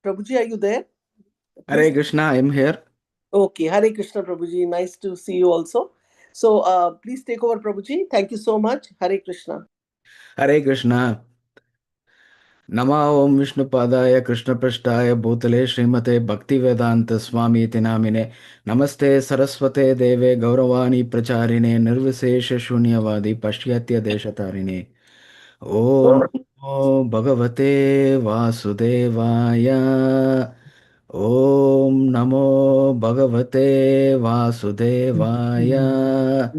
Prabhuji, are you there? Hare Please. Krishna, I'm here. Okay, Hare Krishna, Prabhuji. Nice to see you also. So, please take over, Prabhuji. Thank you so much. Hare Krishna. Hare Krishna. Nama Om Vishnupadaya Krishna Prashtaya Bhutale Srimate Bhaktivedanta Swami Tinamine Namaste Saraswate Deve Gauravani Pracharine Nirvisesha Shunyavadi Pashyatya Deshatarine Om Namo Bhagavate Vasudevaya Om Namo Bhagavate Vasudevaya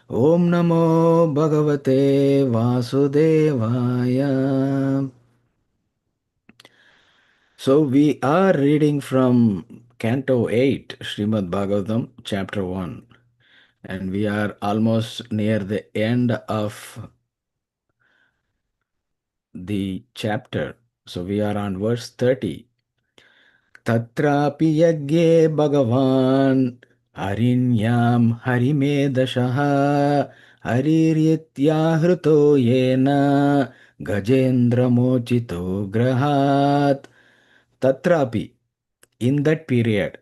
Om Namo Bhagavate Vasudevaya. So we are reading from Canto 8, Srimad Bhagavatam, Chapter 1. And we are almost near the end of the chapter. So we are on verse 30. Tatrapi yagye bhagavan harinyam harimedashaha harirityahrito yena gajendra mochito grahat. Tatrapi, in that period,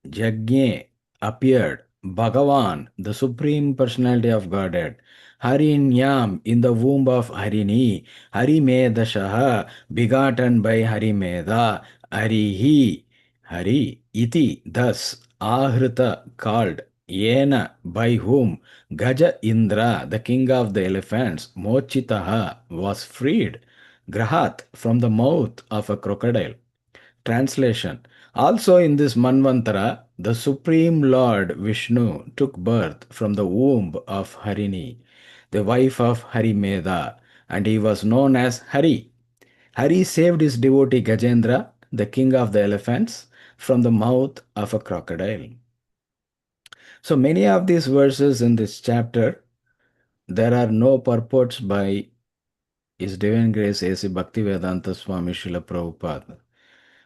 Jagye appeared Bhagavan, the Supreme Personality of Godhead, Harinyam in the womb of Harini, Harimedashaha, begotten by Harimeda, Harihi, Hari, Iti, thus, Ahrita, called, Yena, by whom, Gaja Indra, the king of the elephants, Mochitaha, was freed, Grahat, from the mouth of a crocodile. Translation. Also in this Manvantara, the Supreme Lord Vishnu took birth from the womb of Harini, the wife of Harimeda, and he was known as Hari. Hari saved his devotee Gajendra, the king of the elephants, from the mouth of a crocodile. So many of these verses in this chapter, there are no purports by His Divine Grace A.C. Bhaktivedanta Swami Srila Prabhupada,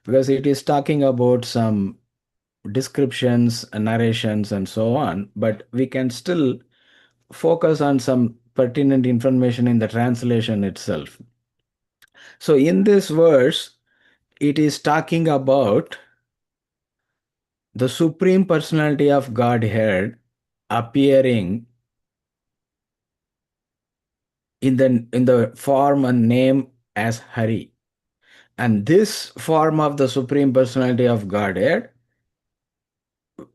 because it is talking about some descriptions, narrations, and so on, but we can still focus on some pertinent information in the translation itself. So, in this verse, it is talking about the Supreme Personality of Godhead appearing in the form and name as Hari. And this form of the Supreme Personality of Godhead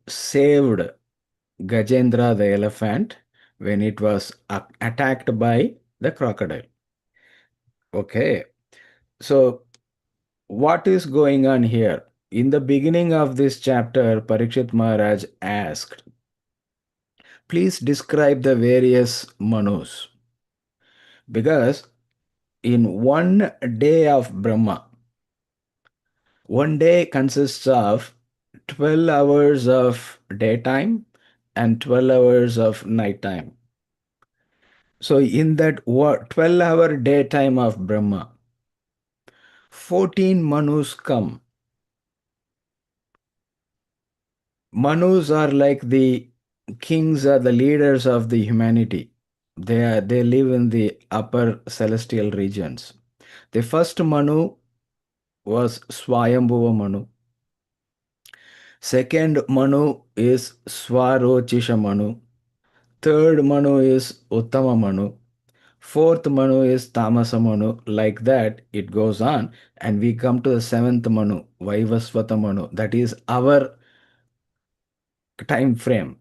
saved Gajendra the elephant when it was attacked by the crocodile. Okay, so what is going on here? In the beginning of this chapter, Parikshit Maharaj asked, please describe the various manus. Because in one day of Brahma, one day consists of 12 hours of daytime and 12 hours of nighttime. So, in that 12-hour daytime of Brahma, 14 Manus come. Manus are like the kings or the leaders of the humanity. They live in the upper celestial regions. The first Manu was Swayambhuva Manu. Second Manu is Swarochisha Manu. Third Manu is Uttama Manu. Fourth Manu is Tamasa Manu. Like that, it goes on. And we come to the seventh Manu, Vaivasvata Manu. That is our time frame.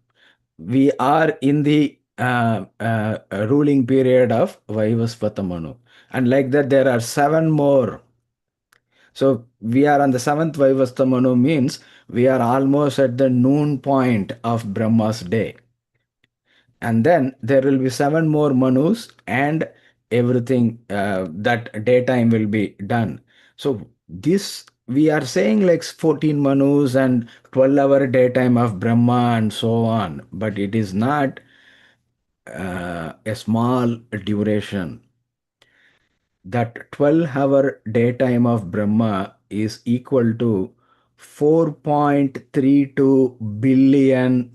We are in the ruling period of Vaivasvata Manu. And like that, there are seven more. So we are on the seventh Vaivasvata Manu, means we are almost at the noon point of Brahma's day. And then there will be seven more manus, and everything that daytime will be done. So this we are saying like 14 manus and 12-hour daytime of Brahma and so on, but it is not a small duration. That 12-hour daytime of Brahma is equal to 4.32 billion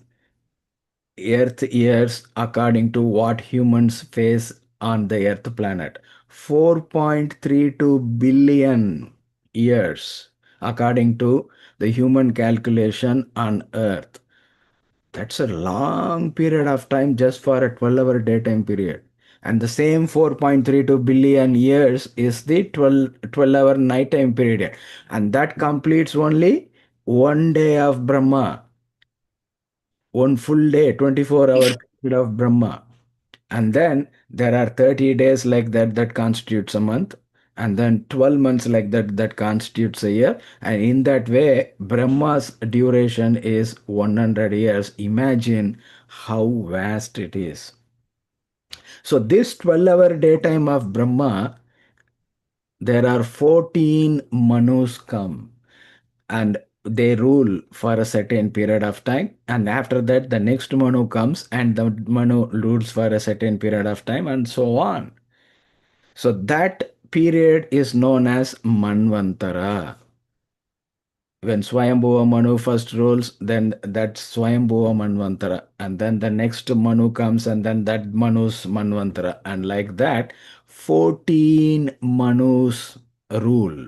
Earth years according to what humans face on the Earth planet. 4.32 billion years according to the human calculation on earth. That's a long period of time just for a 12-hour daytime period. And the same 4.32 billion years is the 12-hour nighttime period. And that completes only one day of Brahma, one full day, 24-hour period of Brahma. And then there are 30 days like that that constitutes a month. And then 12 months like that that constitutes a year. And in that way, Brahma's duration is 100 years. Imagine how vast it is. So this 12-hour daytime of Brahma, there are 14 Manus come and they rule for a certain period of time, and after that the next Manu comes and the Manu rules for a certain period of time, and so on. So that period is known as Manvantara. When Swayambhuva Manu first rules, then that's Swayambhuva Manvantara, and then the next Manu comes, and then that Manu's Manvantara, and like that 14 Manus rule.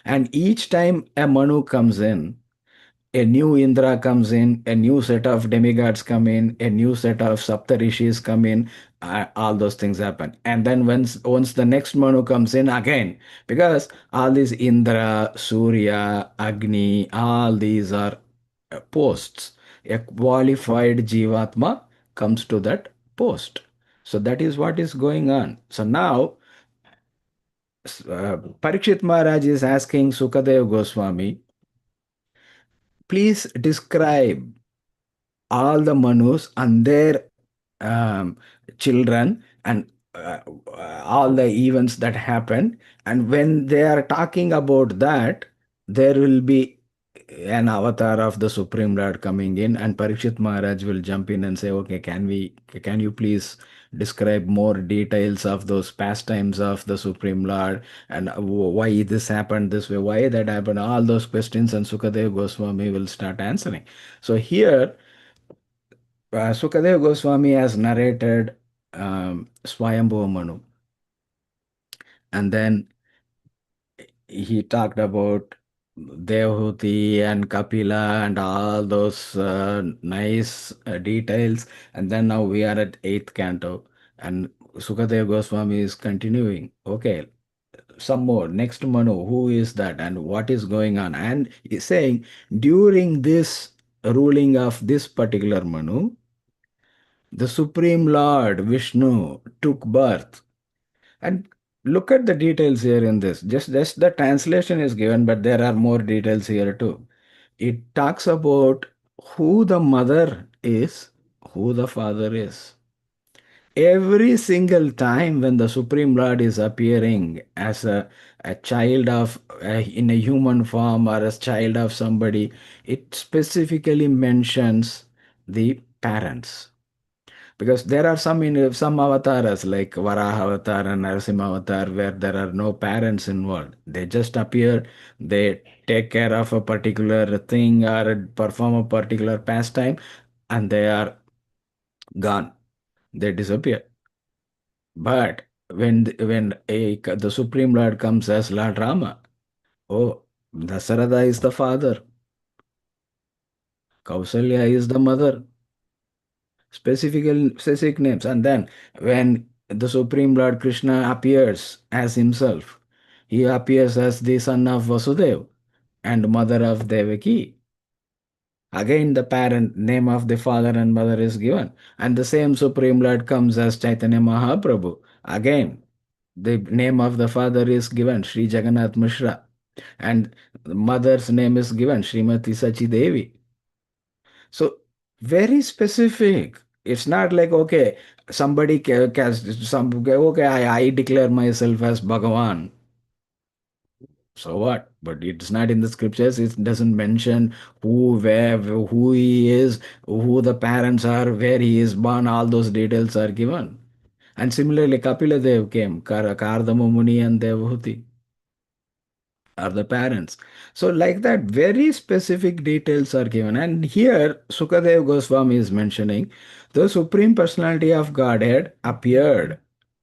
And each time a Manu comes in, a new Indra comes in, a new set of demigods come in, a new set of Saptarishis come in, all those things happen. And then once the next Manu comes in again, because all these Indra, Surya, Agni, all these are posts. A qualified Jivatma comes to that post. So that is what is going on. So now Parikshit Maharaj is asking Sukadev Goswami, please describe all the Manus and their um, children and all the events that happen. And when they are talking about that, there will be an avatar of the Supreme Lord coming in, and Parikshit Maharaj will jump in and say, "Okay, can you please describe more details of those pastimes of the Supreme Lord and why this happened this way, why that happened?" All those questions, and Sukadev Goswami will start answering. So here Sukadeva Goswami has narrated Swayambhuva Manu, and then he talked about Devahuti and Kapila and all those nice details. And then now we are at eighth canto, and Sukadeva Goswami is continuing. Okay, some more. Next Manu, who is that, and what is going on? And he's saying during this ruling of this particular Manu, the Supreme Lord Vishnu took birth. And look at the details here in this. Just the translation is given, but there are more details here too. It talks about who the mother is, who the father is. Every single time when the Supreme Lord is appearing as a child of, in a human form or as child of somebody, it specifically mentions the parents, because there are some avatars like Varaha avatar and Narasimha avatar where there are no parents involved. They just appear, they take care of a particular thing or perform a particular pastime, and they are gone. They disappear. But the Supreme Lord comes as Lord Rama, oh, Dasarada is the father, Kausalya is the mother, specific names. And then when the Supreme Lord Krishna appears as himself, he appears as the son of Vasudev and mother of Devaki. Again, the parent name of the father and mother is given. And the same Supreme Lord comes as Chaitanya Mahaprabhu. Again, the name of the father is given, Sri Jagannath Mishra. And the mother's name is given, Srimati Sachi Devi. So very specific. It's not like, okay, somebody okay, I declare myself as Bhagavan. So what? But it's not in the scriptures. It doesn't mention who he is, who the parents are, where he is born. All those details are given. And similarly, Kapila Dev came, Kardama Muni and Devahuti are the parents. So, like that, very specific details are given. And here, Sukadev Goswami is mentioning the Supreme Personality of Godhead appeared.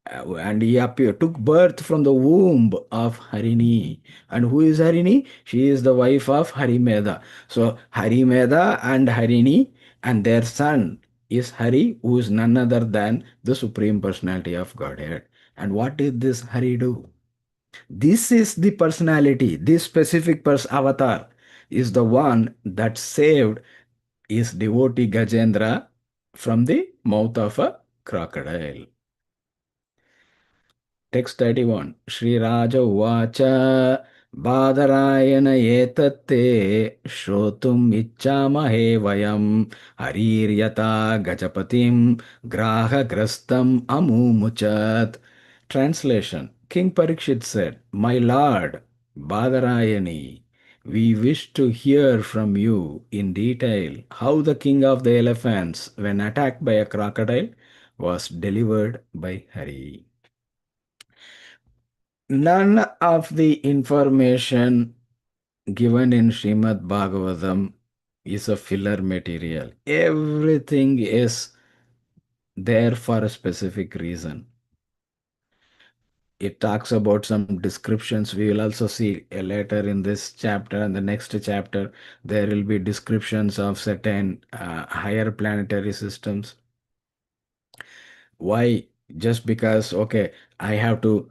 And he took birth from the womb of Harini. And who is Harini? She is the wife of Harimeda. So Harimeda and Harini and their son is Hari, who is none other than the Supreme Personality of Godhead. And what did this Hari do? This is the personality, this specific avatar is the one that saved his devotee Gajendra from the mouth of a crocodile. Text 31. Shri Raja Uvacha Badarayana etatte Shrotum Ichamahe Vayam Hariryata Gajapatim Graha Grastam Amumuchat. Translation. King Parikshit said, My Lord, Badarayani, we wish to hear from you in detail how the king of the elephants, when attacked by a crocodile, was delivered by Hari. None of the information given in Srimad Bhagavatam is a filler material. Everything is there for a specific reason. It talks about some descriptions. We will also see later in this chapter and the next chapter, there will be descriptions of certain higher planetary systems. Why? Just because, okay, I have to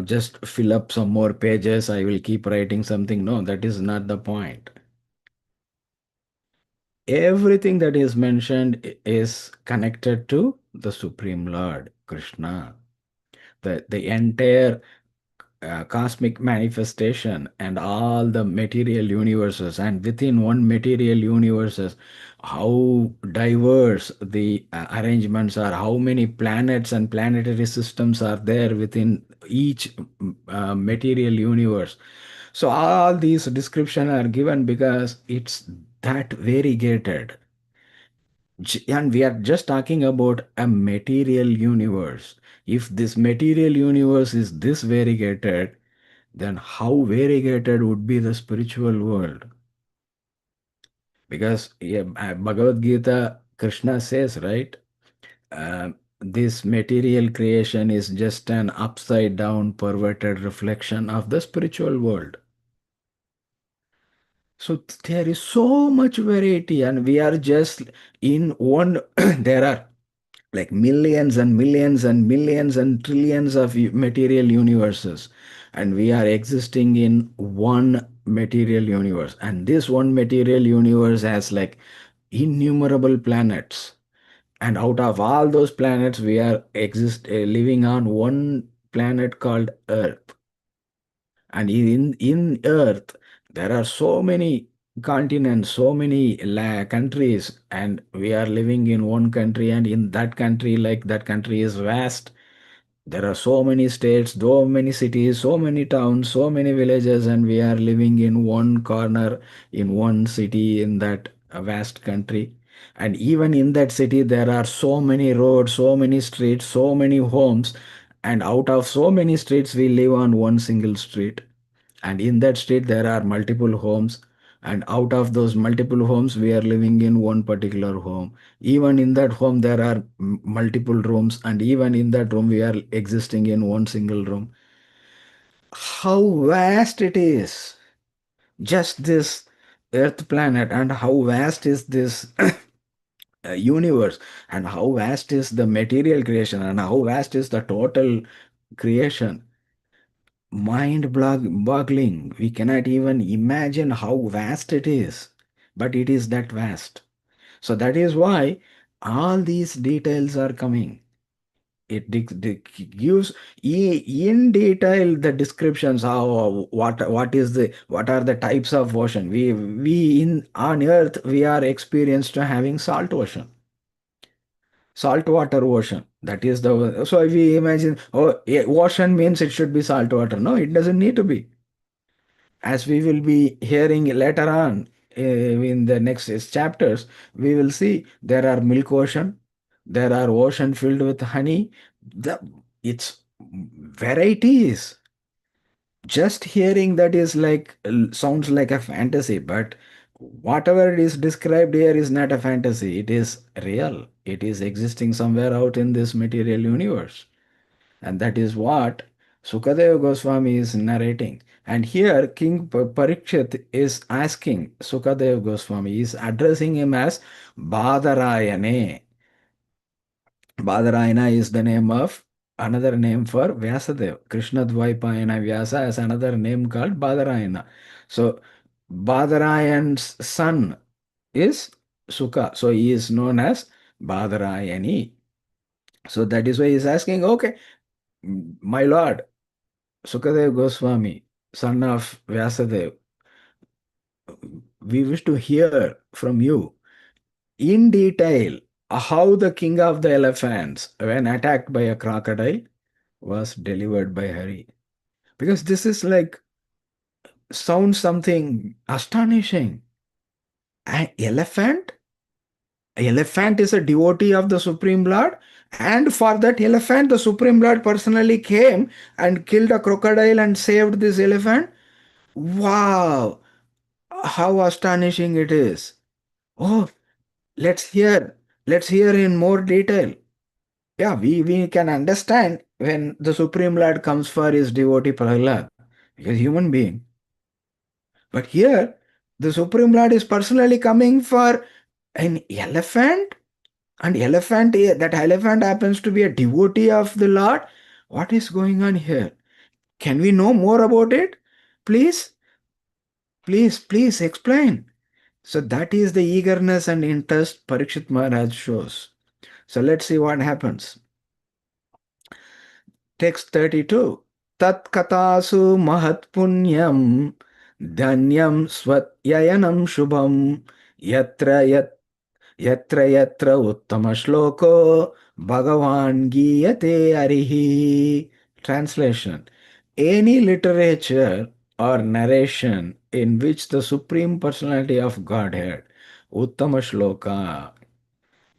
just fill up some more pages, I will keep writing something. No, that is not the point. Everything that is mentioned is connected to the Supreme Lord, Krishna. The entire cosmic manifestation and all the material universes, and within one material universes, how diverse the arrangements are, how many planets and planetary systems are there within each material universe. So all these descriptions are given because it's that variegated. And we are just talking about a material universe. If this material universe is this variegated, then how variegated would be the spiritual world? Because yeah, Bhagavad Gita, Krishna says, right? uh, this material creation is just an upside down, perverted reflection of the spiritual world. So there is so much variety, and we are just in one. There are like millions and millions and millions and trillions of material universes, and we are existing in one material universe, and this one material universe has like innumerable planets, and out of all those planets we are living on one planet called Earth. And in Earth, there are so many continents, so many countries, and we are living in one country. And in that country, like that country is vast. There are so many states, so many cities, so many towns, so many villages, and we are living in one corner, in one city, in that vast country. And even in that city, there are so many roads, so many streets, so many homes. And out of so many streets, we live on one single street. And in that street there are multiple homes, and out of those multiple homes we are living in one particular home. Even in that home there are multiple rooms, and even in that room we are existing in one single room. How vast it is, just this earth planet, and how vast is this universe, and how vast is the material creation, and how vast is the total creation. Boggling. We cannot even imagine how vast it is, but it is that vast. So that is why all these details are coming. It gives in detail the descriptions, how what are the types of ocean. We in on Earth we are experienced to having salt ocean, saltwater ocean. That is the, so if we imagine, oh yeah, ocean means it should be saltwater. No, it doesn't need to be. As we will be hearing later on in the next chapters, we will see there are milk ocean, there are ocean filled with honey. The, it's varieties. Just hearing that is like sounds like a fantasy, but whatever it is described here is not a fantasy. It is real. It is existing somewhere out in this material universe. And that is what Sukadeva Goswami is narrating. And here King Parikshit is asking Sukadeva Goswami, is addressing him as Badarayane. Badarayana is the name of another name for Vyasadeva. Krishna Dvaipayana Vyasa has another name called Badarayana. So Badarayan's son is Sukha. So he is known as Badarayani. So that is why he is asking, okay, my lord, Sukadev Goswami, son of Vyasadeva, we wish to hear from you in detail how the king of the elephants, when attacked by a crocodile, was delivered by Hari. Because this is like, sounds something astonishing. An elephant? Elephant is a devotee of the Supreme Lord, and for that elephant, the Supreme Lord personally came and killed a crocodile and saved this elephant. Wow, how astonishing it is. Oh, let's hear. Let's hear in more detail. Yeah, we can understand when the Supreme Lord comes for his devotee Prahlad, because human being. But here, the Supreme Lord is personally coming for an elephant, and that elephant happens to be a devotee of the Lord. What is going on here? Can we know more about it? Please, please explain. So that is the eagerness and interest Parikshit Maharaj shows. So let's see what happens. Text 32. Tat katasu mahat punyam dhanyam swatyayanam shubham yatra yatra uttama shloko bhagavan giyate arihi. Translation. Any literature or narration in which the Supreme Personality of Godhead, Uttama Shloka,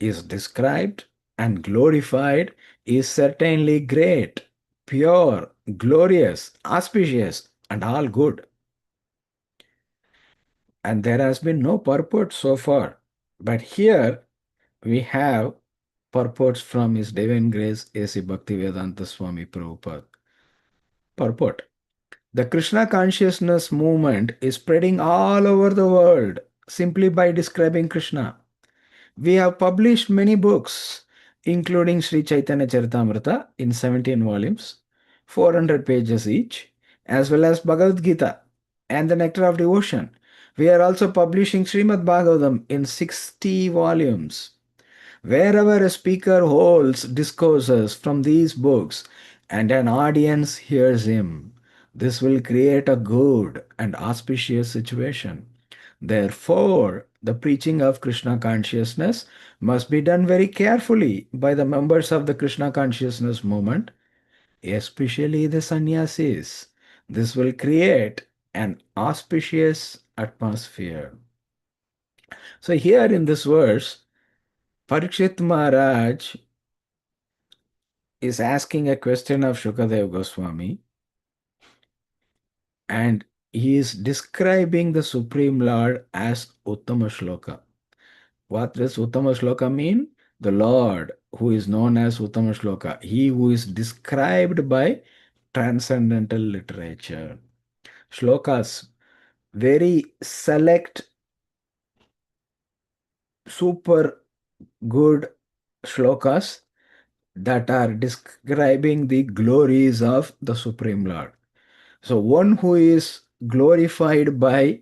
is described and glorified is certainly great, pure, glorious, auspicious, and all good. And there has been no purport so far. But here we have purports from His Divine Grace A.C. Bhaktivedanta Swami Prabhupada. Purport. The Krishna consciousness movement is spreading all over the world simply by describing Krishna. We have published many books, including Sri Chaitanya Charitamrita in 17 volumes, 400 pages each, as well as Bhagavad Gita and the Nectar of Devotion. We are also publishing Srimad Bhagavatam in 60 volumes. Wherever a speaker holds discourses from these books and an audience hears him, this will create a good and auspicious situation. Therefore, the preaching of Krishna consciousness must be done very carefully by the members of the Krishna consciousness movement, especially the sannyasis. This will create an auspicious atmosphere. So, here in this verse, Parikshit Maharaj is asking a question of Shukadev Goswami, and he is describing the Supreme Lord as Uttama Shloka. What does Uttama Shloka mean? The Lord who is known as Uttama Shloka, he who is described by transcendental literature. Shlokas, very select, super good shlokas that are describing the glories of the Supreme Lord. So, one who is glorified by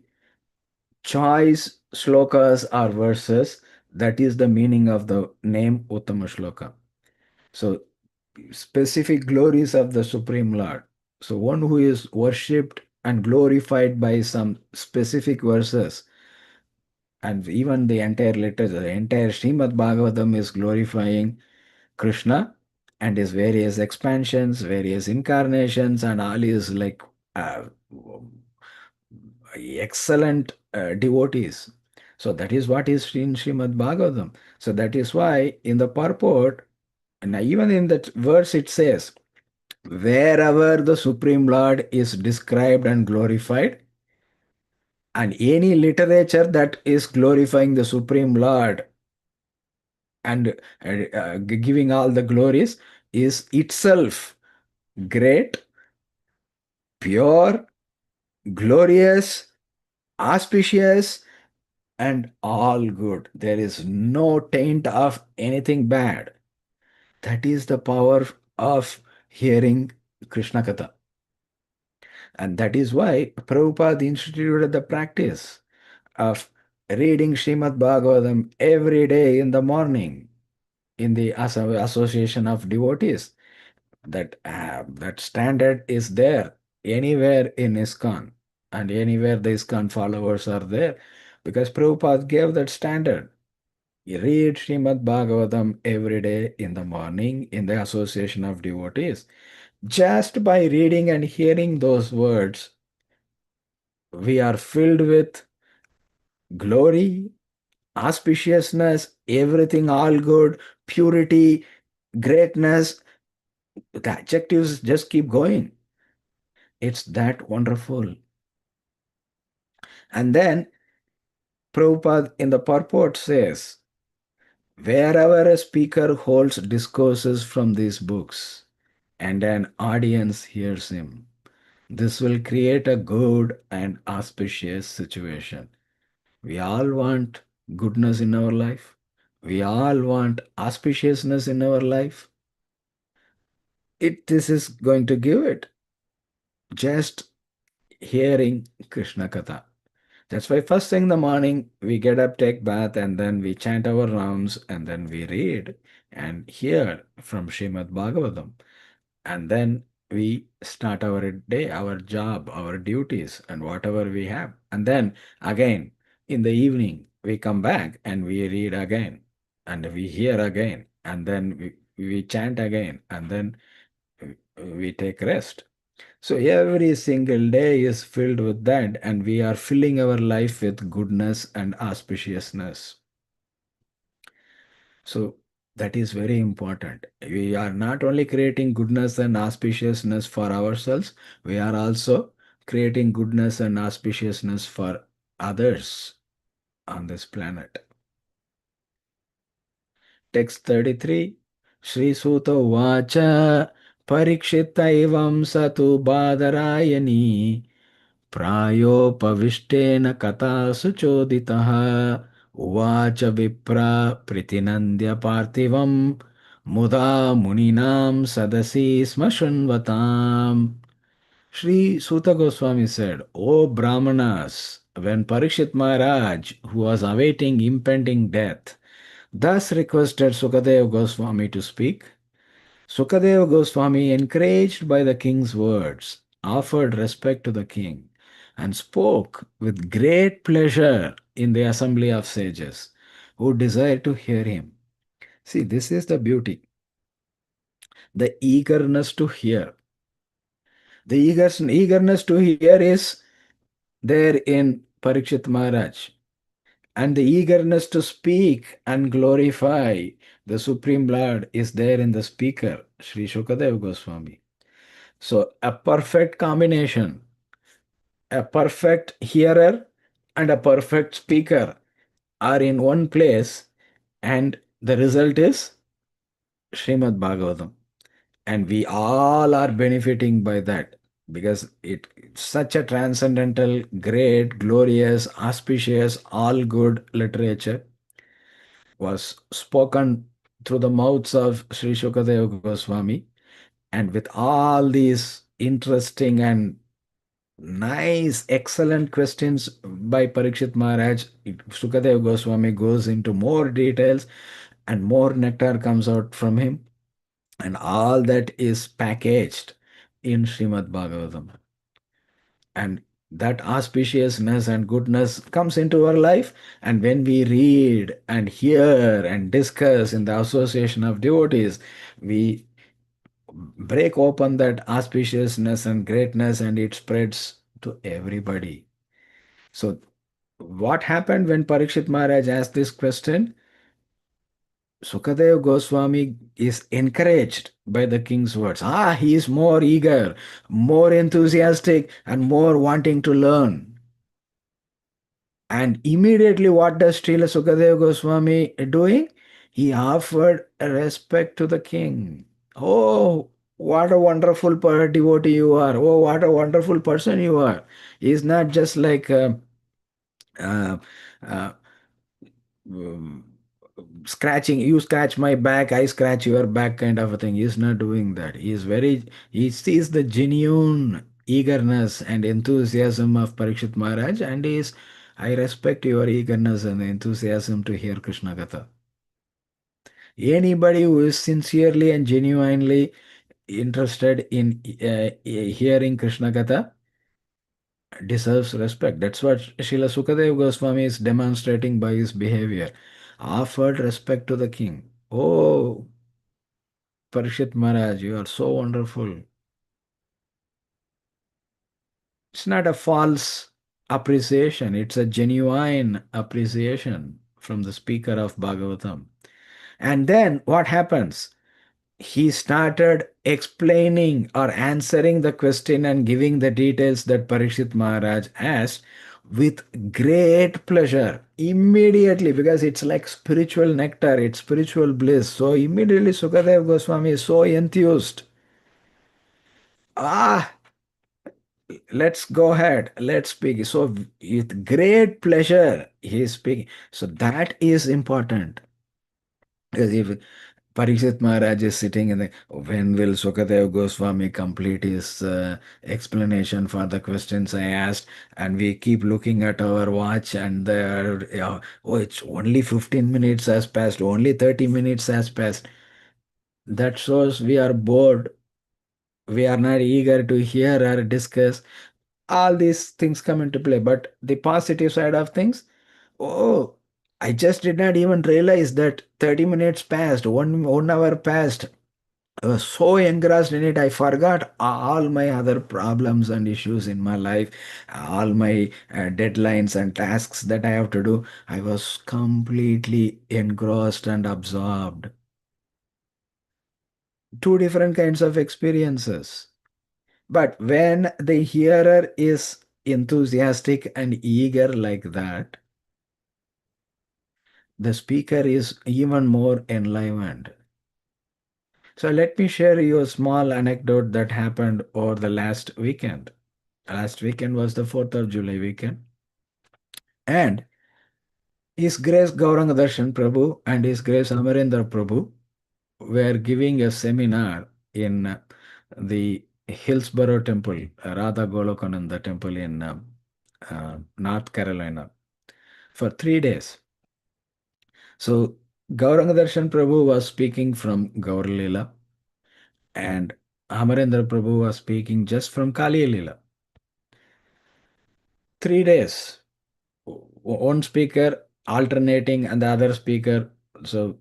choice shlokas or verses, that is the meaning of the name Uttama Shloka. So, specific glories of the Supreme Lord. So, one who is worshipped and glorified by some specific verses, and even the entire literature, the entire Srimad Bhagavatam is glorifying Krishna and his various expansions, various incarnations, and all his like excellent devotees. So that is what is in Srimad Bhagavatam. So that is why in the purport, and even in that verse it says, wherever the Supreme Lord is described and glorified, and any literature that is glorifying the Supreme Lord and giving all the glories is itself great, pure, glorious, auspicious, and all good. There is no taint of anything bad. That is the power of hearing Krishna Katha. And that is why Prabhupada instituted the practice of reading Srimad Bhagavatam every day in the morning in the association of devotees. That standard is there anywhere in ISKCON, and anywhere the ISKCON followers are there, because Prabhupada gave that standard. You read Srimad Bhagavatam every day in the morning in the association of devotees. Just by reading and hearing those words, we are filled with glory, auspiciousness, everything all good, purity, greatness. The adjectives just keep going. It's that wonderful. And then Prabhupada in the purport says, wherever a speaker holds discourses from these books and an audience hears him, this will create a good and auspicious situation. We all want goodness in our life. We all want auspiciousness in our life. This is going to give it. Just hearing Krishna Katha. That's why first thing in the morning we get up, take bath, and then we chant our rounds, and then we read and hear from Srimad Bhagavatam. And then we start our day, our job, our duties, and whatever we have. And then again in the evening we come back and we read again, and we hear again, and then we chant again, and then we take rest. So every single day is filled with that, and we are filling our life with goodness and auspiciousness. So that is very important. We are not only creating goodness and auspiciousness for ourselves, we are also creating goodness and auspiciousness for others on this planet. Text 33. Sri Suta Vacha Parikshita Evam Satu Badarayani प्रायोपविष्टेन कथासु चोदितः उवाच विप्रा प्रीतिनन्द्य पार्थिवं मुदा मुनीनां सदसि स्म शृण्वताम्. Sri Suta Goswami said, O Brahmanas, when Parikshit Maharaj, who was awaiting impending death, thus requested Sukadev Goswami to speak, Sukadeva Goswami, encouraged by the king's words, offered respect to the king and spoke with great pleasure in the assembly of sages who desired to hear him. See, this is the beauty, the eagerness to hear. The eagerness to hear is there in Parikshit Maharaj, and the eagerness to speak and glorify the Supreme Lord is there in the speaker, Sri Shukadev Goswami. So, a perfect combination, a perfect hearer and a perfect speaker are in one place, and the result is Srimad Bhagavatam. And we all are benefiting by that because it's such a transcendental, great, glorious, auspicious, all good literature was spoken through the mouths of Sri Shukadeva Goswami, and with all these interesting and nice, excellent questions by Parikshit Maharaj. Sukadev Goswami goes into more details and more nectar comes out from him. And all that is packaged in Srimad Bhagavatam. And that auspiciousness and goodness comes into our life. And when we read and hear and discuss in the association of devotees, we break open that auspiciousness and greatness, and it spreads to everybody. So, what happened when Parikshit Maharaj asked this question? Sukadev Goswami is encouraged by the king's words. He is more eager, more enthusiastic, and more wanting to learn. And immediately, what does Srila Sukadev Goswami doing? He offered respect to the king. Oh, what a wonderful devotee you are. Oh, what a wonderful person you are. He's not just like uh, uh, um, scratching, you scratch my back, I scratch your back kind of a thing. He's not doing that. He sees the genuine eagerness and enthusiasm of Parikshit Maharaj, and I respect your eagerness and enthusiasm to hear Krishna Katha. Anybody who is sincerely and genuinely interested in hearing Krishna Katha deserves respect. That's what Srila Sukadeva Goswami is demonstrating by his behavior. Offered respect to the king. Oh, Parishit Maharaj, you are so wonderful. It's not a false appreciation, it's a genuine appreciation from the speaker of Bhagavatam. And then what happens? He started explaining or answering the question and giving the details that Parikshit Maharaj asked with great pleasure immediately, because it's like spiritual nectar, it's spiritual bliss. So immediately Sukadev Goswami is so enthused. Ah, let's go ahead, let's speak. So with great pleasure he is speaking. So that is important. Because if Parikshit Maharaj is sitting in the, when will Sukadev Goswami complete his explanation for the questions I asked? And we keep looking at our watch, and there, oh, it's only 15 minutes has passed, only 30 minutes has passed. That shows we are bored. We are not eager to hear or discuss. All these things come into play. But the positive side of things, oh, I just did not even realize that 30 minutes passed, 1 hour passed. I was so engrossed in it, I forgot all my other problems and issues in my life, all my deadlines and tasks that I have to do. I was completely engrossed and absorbed. Two different kinds of experiences. But when the hearer is enthusiastic and eager like that, the speaker is even more enlivened. So let me share you a small anecdote that happened over the last weekend. Last weekend was the 4th of July weekend. And His Grace Gauranga Darshan Prabhu and His Grace Amarendra Prabhu were giving a seminar in the Hillsborough Temple, Radha Golokananda Temple in North Carolina for 3 days. So Gauranga Darshan Prabhu was speaking from Gaur Leela, and Amarendra Prabhu was speaking just from Kali Leela. 3 days. One speaker alternating and the other speaker. So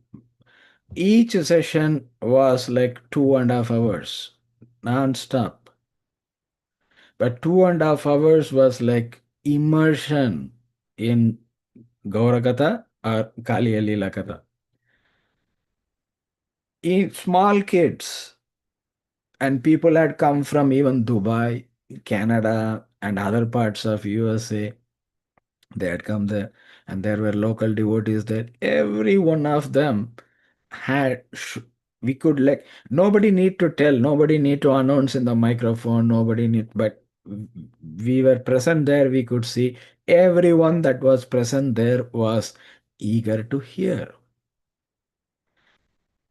each session was like 2.5 hours non-stop. But 2.5 hours was like immersion in Gaurakatha or Kali Alila Katha. Small kids and people had come from even Dubai, Canada, and other parts of USA. They had come there, and there were local devotees there. Every one of them had, we could like, nobody need to tell, nobody need to announce in the microphone, nobody need, but we were present there. We could see everyone that was present there was eager to hear.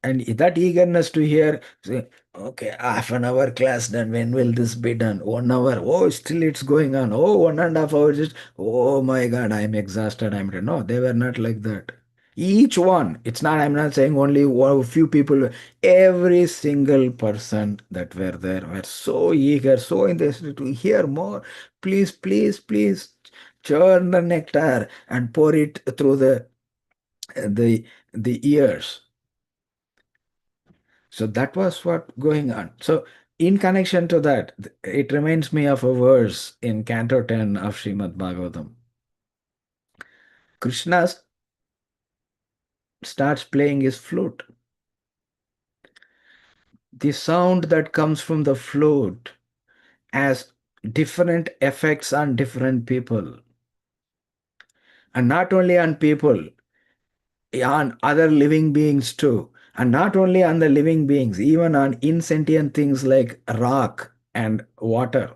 And that eagerness to hear, say, okay, half an hour class done. When will this be done? 1 hour. Oh, still it's going on. Oh, 1.5 hours. Oh my God, I'm exhausted. No, they were not like that. Each one, it's not, I'm not saying only one, few people, every single person that were there were so eager, so interested to hear more. Please, please, please churn the nectar and pour it through the the ears. So that was what going on. So in connection to that, it reminds me of a verse in Canto 10 of Srimad Bhagavatam. Krishna starts playing his flute. The sound that comes from the flute has different effects on different people. And not only on people, on other living beings too. And not only on the living beings, even on insentient things like rock and water.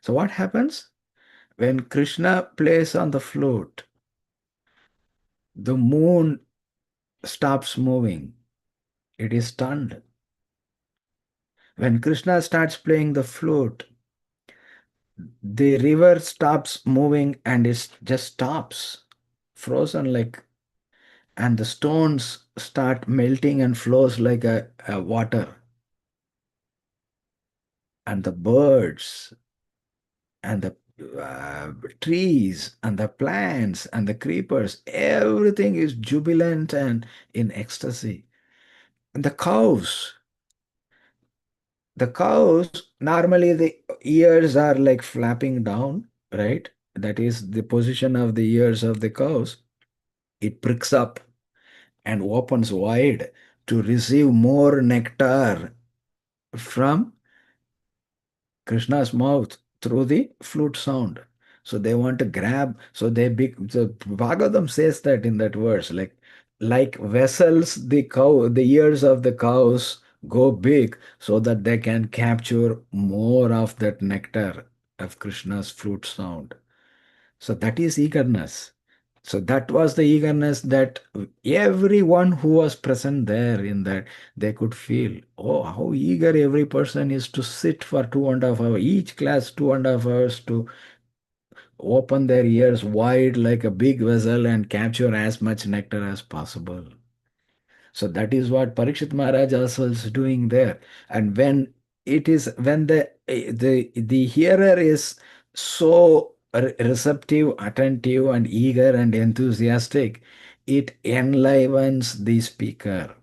So what happens? When Krishna plays on the flute, the moon stops moving. It is stunned. When Krishna starts playing the flute, the river stops moving and it just stops, frozen like, and the stones start melting and flows like a water. And the birds and the trees and the plants and the creepers, everything is jubilant and in ecstasy. And the cows, normally the ears are like flapping down, right? That is the position of the ears of the cows. It pricks up and opens wide to receive more nectar from Krishna's mouth through the flute sound. So they want to grab, so they big. So Bhagavatam says that in that verse, like vessels, the ears of the cows go big so that they can capture more of that nectar of Krishna's flute sound. So that is eagerness. So that was the eagerness that everyone who was present there in that, they could feel, oh, how eager every person is to sit for 2.5 hours, each class 2.5 hours, to open their ears wide like a big vessel and capture as much nectar as possible. So that is what Parikshit Maharaj also is doing there. And when the hearer is so receptive, attentive, and eager and enthusiastic, it enlivens the speaker.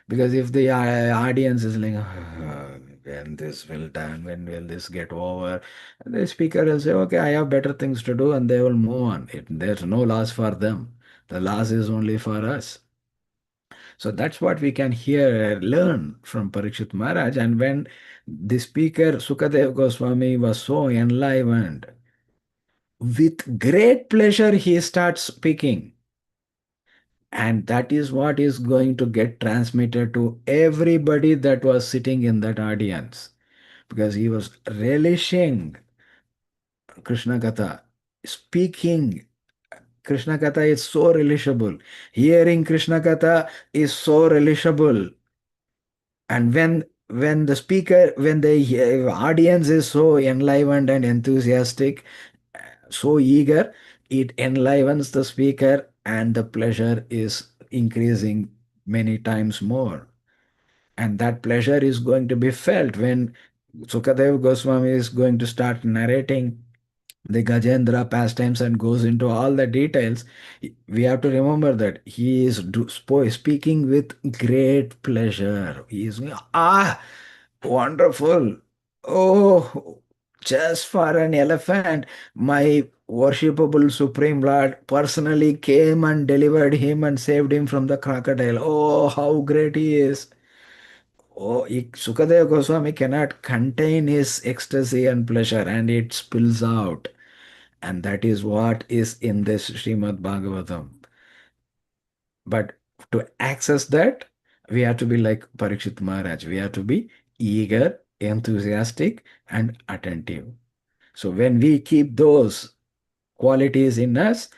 Because if the audience is like, "Ah, when this will done, when will this get over?" The speaker will say, okay, I have better things to do, and they will move on. There's no loss for them. The loss is only for us. So that's what we can hear, learn from Parikshit Maharaj. And when the speaker Sukadev Goswami was so enlivened, with great pleasure he starts speaking. And that is what is going to get transmitted to everybody that was sitting in that audience. Because he was relishing Krishna Katha, speaking. Krishna Katha is so relishable. Hearing Krishna Katha is so relishable. And when the audience is so enlivened and enthusiastic, so eager, it enlivens the speaker and the pleasure is increasing many times more. And that pleasure is going to be felt when Sukadev Goswami is going to start narrating the Gajendra pastimes and goes into all the details. We have to remember that he is speaking with great pleasure. He is, wonderful. Oh, just for an elephant, my worshipable Supreme Lord personally came and delivered him and saved him from the crocodile. Oh, how great he is. Oh, Sukadeva Goswami cannot contain his ecstasy and pleasure, and it spills out. And that is what is in this Srimad Bhagavatam. But to access that, we have to be like Parikshit Maharaj. We have to be eager, enthusiastic, and attentive. So when we keep those qualities in us,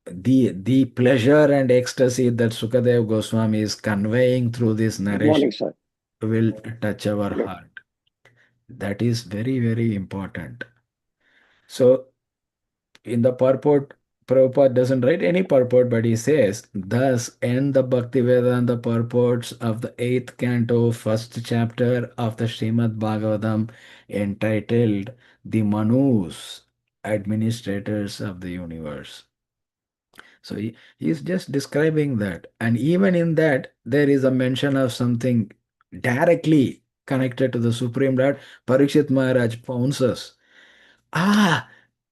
the pleasure and ecstasy that Sukadev Goswami is conveying through this Good narration morning, sir. will touch our Hello. heart. That is very, very important. So in the purport, Prabhupada doesn't write any purport, but he says, thus end the Bhaktivedanta purports of the 8th canto, 1st chapter of the Srimad Bhagavatam, entitled The Manus, Administrators of the Universe. So he's just describing that. And even in that, there is a mention of something directly connected to the Supreme Lord. Parikshit Maharaj pounces. Ah,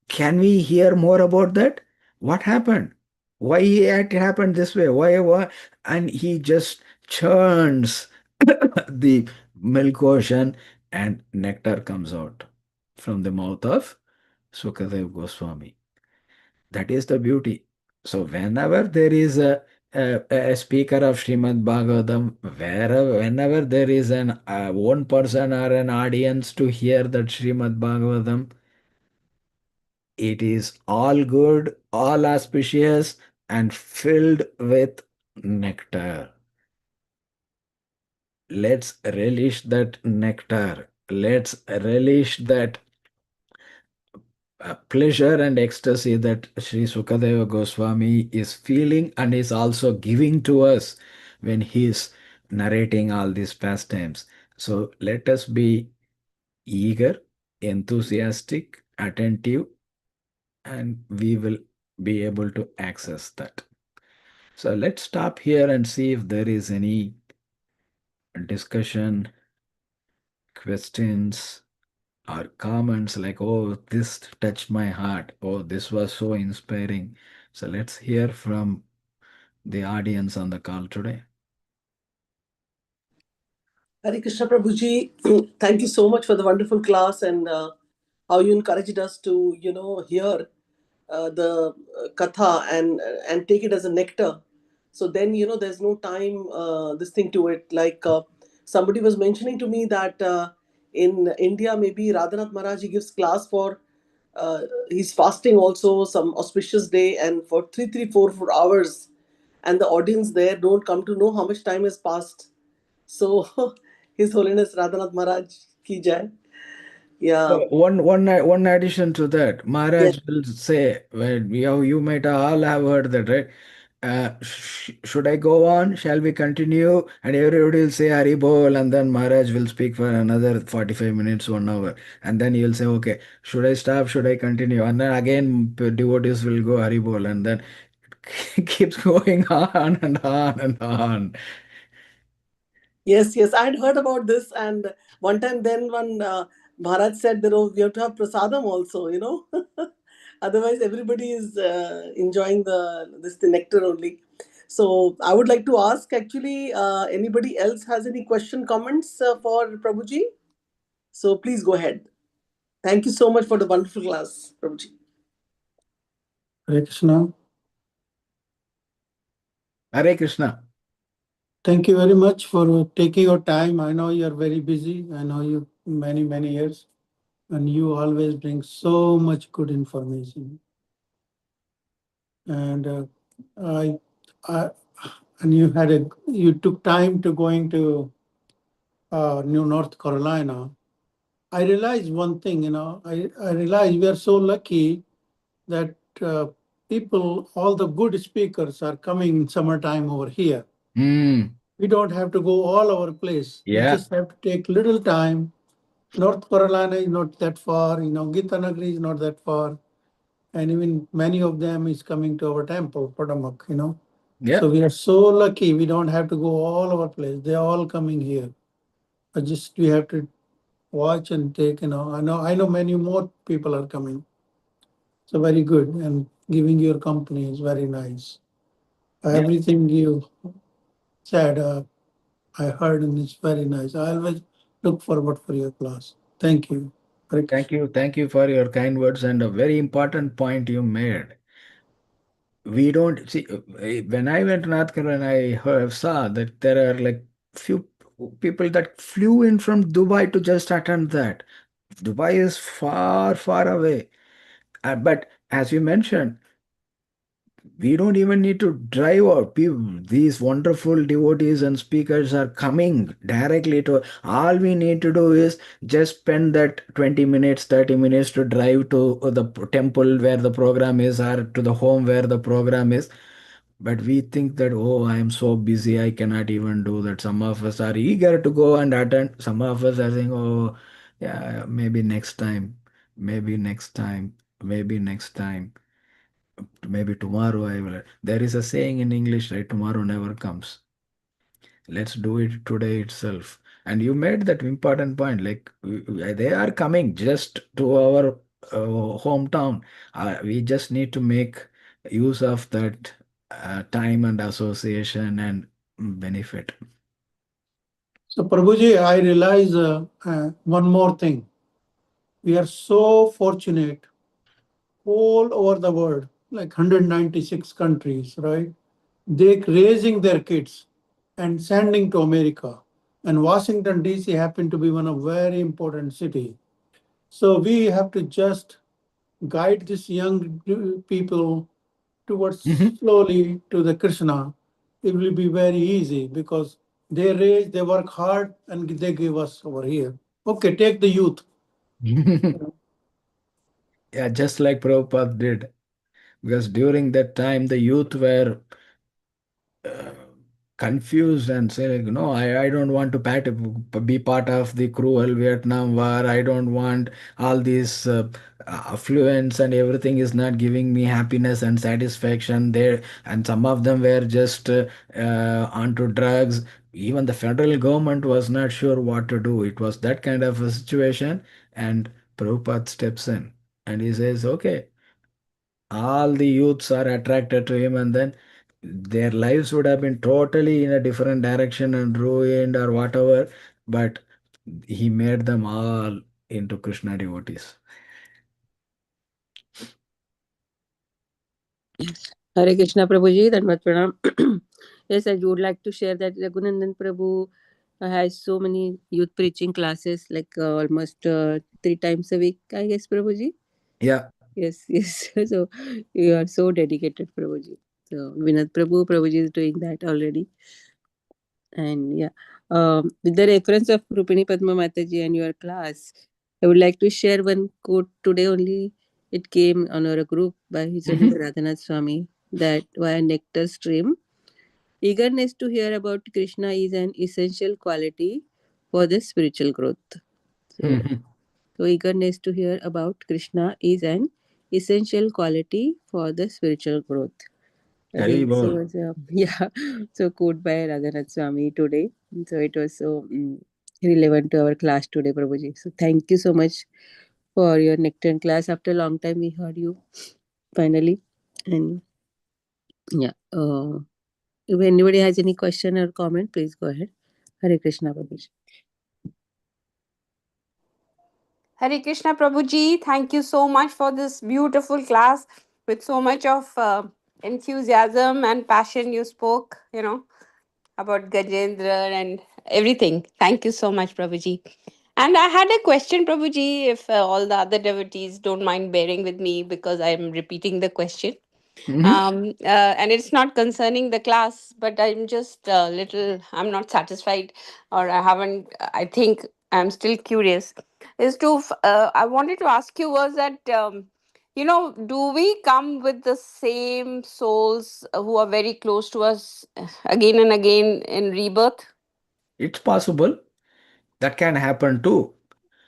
can we hear more about that? What happened? Why it happened this way? Why? And he just churns the milk ocean and nectar comes out from the mouth of Sukadev Goswami. That is the beauty. So whenever there is a a speaker of Srimad Bhagavatam, whenever there is an one person or an audience to hear that Srimad Bhagavatam, it is all good, all auspicious, and filled with nectar. Let's relish that nectar. Let's relish that pleasure and ecstasy that Sri Sukadeva Goswami is feeling and is also giving to us when he is narrating all these pastimes. So let us be eager, enthusiastic, attentive, and we will be able to access that. So let's stop here and see if there is any discussion, questions, or comments like, oh, this touched my heart. Oh, this was so inspiring. So let's hear from the audience on the call today. Hare Krishna Prabhuji, thank you so much for the wonderful class and how you encouraged us to, hear the katha and take it as a nectar. So then, there's no time this thing to it. Like somebody was mentioning to me that in India, maybe Radhanath Maharaj he gives class for he's fasting also some auspicious day and for 4 hours, and the audience there don't come to know how much time has passed. So, His Holiness Radhanath Maharaj ki jai. Yeah. One addition to that, Yes. Maharaj will say, well, you might all have heard that, right? Should I go on? Shall we continue? And everybody will say Hari Bol, and then Maharaj will speak for another 45 minutes, 1 hour. And then he'll say, okay, should I stop? Should I continue? And then again, devotees will go Hari Bol, and then it keeps going on and on and on. Yes, yes. I had heard about this, and one time then when Maharaj said that oh, we have to have prasadam also. Otherwise, everybody is enjoying the nectar only. So I would like to ask actually, anybody else has any question, comments for Prabhuji? So please go ahead. Thank you so much for the wonderful class, Prabhuji. Hare Krishna. Hare Krishna. Thank you very much for taking your time. I know you're very busy. I know you many, many years, and you always bring so much good information. And I, I, and you took time to going to New North Carolina. I realized one thing, I realized we are so lucky that people, all the good speakers are coming in summertime over here. Hmm. We don't have to go all over place. We Yeah. just have to take little time. North Carolina is not that far, Gitanagari is not that far. And even many of them is coming to our temple, Potomac. Yeah. So we are so lucky we don't have to go all over place. They're all coming here. But just we have to watch and take, I know many more people are coming. So very good. And giving your company is very nice. Yeah. Everything you said, I heard and it's very nice. I always look forward for your class. Thank you. Hare Thank Krishna. you. Thank you for your kind words and a very important point you made. We don't see when I went to North Carolina, saw that there are like few people that flew in from Dubai to just attend that. Dubai is far, far away. But as you mentioned, we don't even need to drive out. These wonderful devotees and speakers are coming directly to. All we need to do is just spend that 20 minutes, 30 minutes to drive to the temple where the program is or to the home where the program is. But we think that, oh, I am so busy, I cannot even do that. Some of us are eager to go and attend. Some of us are saying, oh, yeah, maybe next time, maybe next time, maybe next time, maybe tomorrow I will. There is a saying in English, right? Tomorrow never comes. Let's do it today itself. And you made that important point. Like they are coming just to our hometown. We just need to make use of that time and association and benefit. So, Prabhuji, I realize one more thing. We are so fortunate all over the world, like 196 countries, right? they raising their kids and sending to America. And Washington D.C. happened to be one of very important city. So we have to just guide these young people towards Mhm. slowly to the Krishna. It will be very easy because they raise, they work hard, and they give us over here. Okay, take the youth. Yeah, just like Prabhupada did. Because during that time, the youth were uh, confused and say, like, no, I don't want to be part of the cruel Vietnam War. I don't want all these affluence and everything is not giving me happiness and satisfaction there. And some of them were just onto drugs. Even the federal government was not sure what to do. It was that kind of a situation. And Prabhupada steps in and he says, okay, all the youths are attracted to him, and then their lives would have been totally in a different direction and ruined or whatever, but he made them all into Krishna devotees. Hare Krishna Prabhuji, Dhanvat Pranam. Yes, I would like to share that Raghunandan Prabhu has so many youth preaching classes, like almost 3 times a week, I guess, Prabhuji. Yeah. Yes, yes. So you are so dedicated, Prabhuji. So Vinod Prabhuji is doing that already. And yeah, with the reference of Rupini Padma Mataji and your class, I would like to share one quote today only. It came on our group by His Holiness Mhm. Radhanath Swami that via nectar stream, eagerness to hear about Krishna is an essential quality for the spiritual growth. So, Mhm. so eagerness to hear about Krishna is an essential quality for the spiritual growth. I think so Haribol. was yeah, so quote by Radhanath Swami today. So it was so relevant to our class today, Prabhuji. So thank you so much for your nectar class. After a long time, we heard you finally. And yeah, if anybody has any question or comment, please go ahead. Hare Krishna, Prabhuji. Hare Krishna Prabhuji, thank you so much for this beautiful class with so much of enthusiasm and passion you spoke, about Gajendra and everything. Thank you so much, Prabhuji. And I had a question, Prabhuji, if all the other devotees don't mind bearing with me because I'm repeating the question. Mhm. And it's not concerning the class, but I'm just a little, I'm not satisfied, or I haven't, I think I'm still curious. I wanted to ask you was that, do we come with the same souls who are very close to us again and again in rebirth? It's possible that can happen too.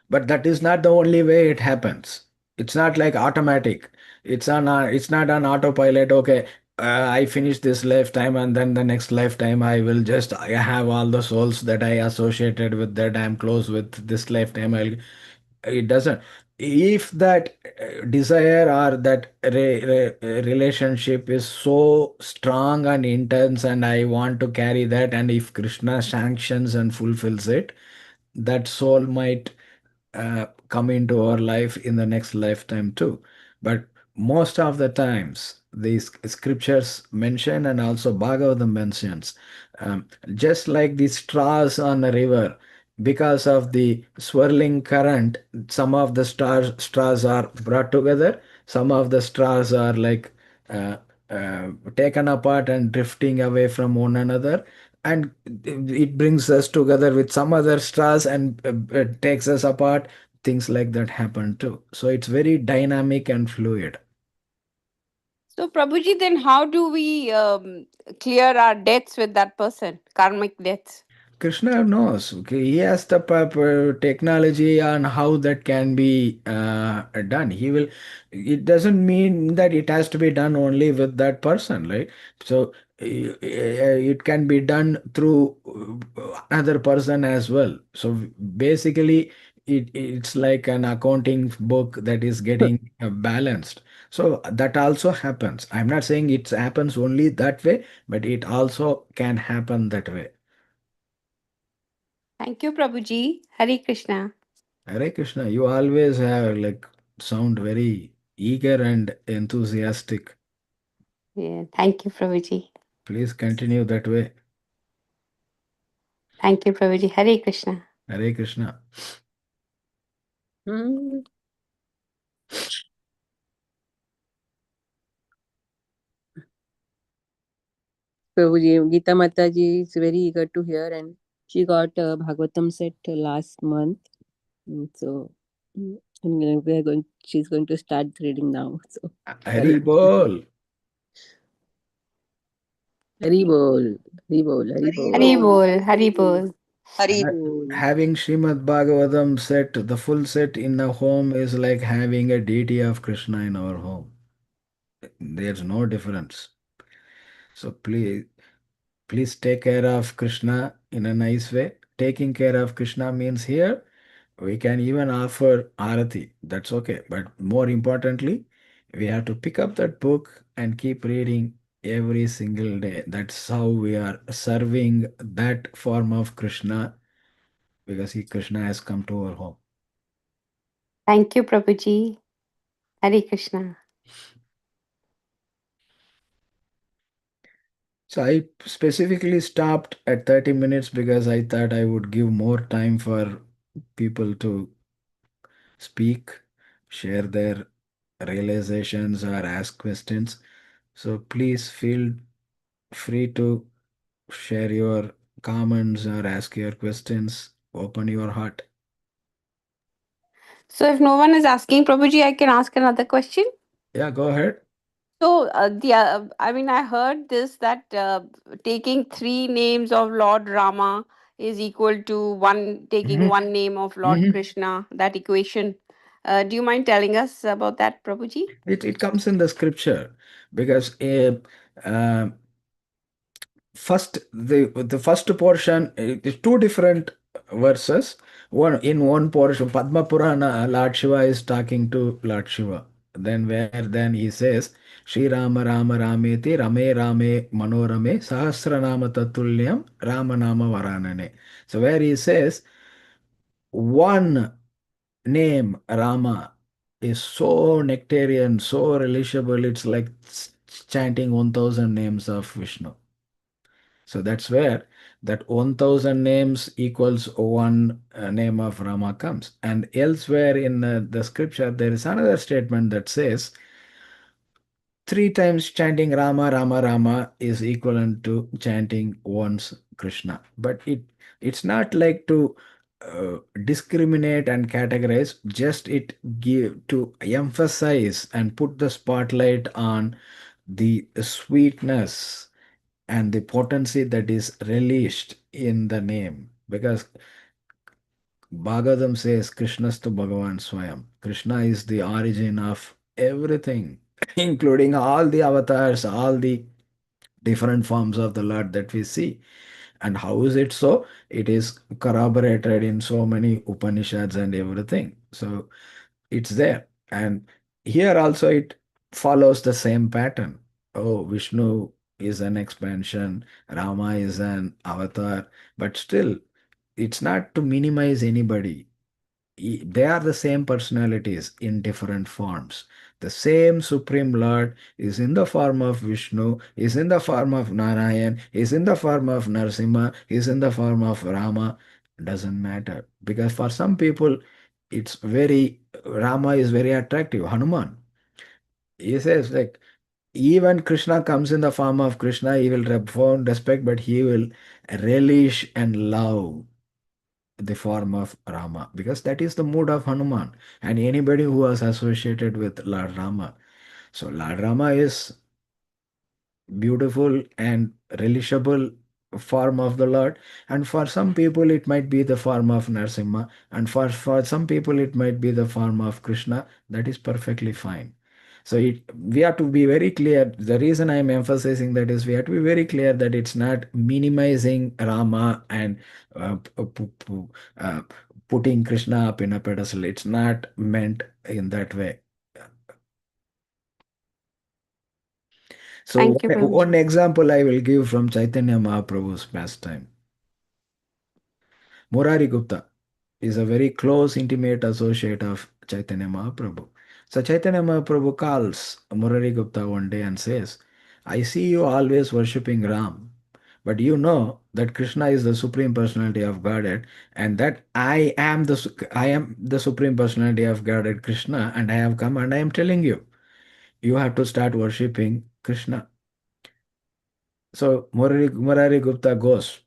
But that is not the only way it happens. It's not like automatic. It's not an autopilot. Okay, I finish this lifetime and then the next lifetime I have all the souls that I associated with that I'm close with this lifetime. It doesn't. If that desire or that relationship is so strong and intense, and I want to carry that, and if Krishna sanctions and fulfills it, that soul might come into our life in the next lifetime too. But most of the times, these scriptures mention and also Bhagavatam mentions, just like the straws on a river, because of the swirling current, some of the straws are brought together, some of the straws are like uh, taken apart and drifting away from one another, and it brings us together with some other stars and takes us apart. Things like that happen too, so it's very dynamic and fluid. So, Prabhuji, then how do we clear our debts with that person, karmic debts? Krishna knows. Okay, he has the technology on how that can be done. He will. It doesn't mean that it has to be done only with that person, right? So it can be done through another person as well. So basically, it's like an accounting book that is getting balanced. So that also happens. I'm not saying it happens only that way, but it also can happen that way. Thank you, Prabhuji. Hare Krishna. Hare Krishna, you always have like sound very eager and enthusiastic. Yeah, thank you, Prabhuji. Please continue that way. Thank you, Prabhuji. Hare Krishna. Hare Krishna. Hmm. Prabhuji, Geeta Mataji is very eager to hear, and she got Bhagavatam set last month. So, and we are going. She's going to start reading now. So, Hari Bol. Hari Bol, Hari Bol, Hari Bol. Hari Bol, Hari Bol. Hari Bol. Having Srimad Bhagavatam set, the full set in a home is like having a deity of Krishna in our home. There's no difference. So please take care of Krishna in a nice way. Taking care of Krishna means here we can even offer arati. That's okay. But more importantly, we have to pick up that book and keep reading every single day. That's how we are serving that form of Krishna, because Krishna has come to our home. Thank you, Prabhuji. Hare Krishna. So I specifically stopped at 30 minutes because I thought I would give more time for people to speak, share their realizations, or ask questions. So please feel free to share your comments or ask your questions. Open your heart. So, if no one is asking, Prabhuji, I can ask another question. Yeah, go ahead. So, I mean, I heard this that taking three names of Lord Rama is equal to taking Mhm. one name of Lord Mhm. Krishna. That equation. Do you mind telling us about that, Prabhuji? It comes in the scripture because uh, the first portion is two different verses. One portion, Padma Purana, Lord Shiva is talking to Lord Shiva. Then he says, Shri Rama Rama Rameti Rame Rame Manorame Sahasranama Tatulyam Rama Nama Varanane. So where he says one name Rama is so nectarian, so relishable, it's like chanting 1000 names of Vishnu. So that's where that 1000 names equals one name of Rama comes. And elsewhere in the scripture, there is another statement that says, three times chanting Rama, Rama, Rama is equivalent to chanting once Krishna. But it's not like to discriminate and categorize, just it give to emphasize and put the spotlight on the sweetness and the potency that is released in the name. Because Bhagavatam says Krishnastu Bhagavan Swayam. Krishna is the origin of everything, including all the avatars, all the different forms of the Lord that we see. And how is it so? It is corroborated in so many Upanishads and everything. So it's there. And here also it follows the same pattern. Oh, Vishnu is an expansion, Rama is an avatar, but still, it's not to minimize anybody. They are the same personalities in different forms. The same Supreme Lord is in the form of Vishnu, is in the form of Narayan, is in the form of Narsimha, is in the form of Rama. Doesn't matter. Because for some people, Rama is very attractive. Hanuman. He says, like, even Krishna comes in the form of Krishna, he will found respect, but he will relish and love the form of Rama, because that is the mood of Hanuman and anybody who was associated with Lord Rama. So Lord Rama is beautiful and relishable form of the Lord, and for some people it might be the form of Narsimha, and for some people it might be the form of Krishna. That is perfectly fine. So we have to be very clear. The reason I am emphasizing that is we have to be very clear that it's not minimizing Rama and uh, putting Krishna up in a pedestal. It's not meant in that way. So Thank you, one Prabhuji. example I will give from Chaitanya Mahaprabhu's pastime. Murari Gupta is a very close, intimate associate of Chaitanya Mahaprabhu. So Chaitanya Mahaprabhu calls Murari Gupta one day and says, I see you always worshipping Ram, but you know that Krishna is the supreme personality of Godhead, and that I am the supreme personality of Godhead, Krishna, and I have come and I am telling you, you have to start worshipping Krishna. So Murari Gupta goes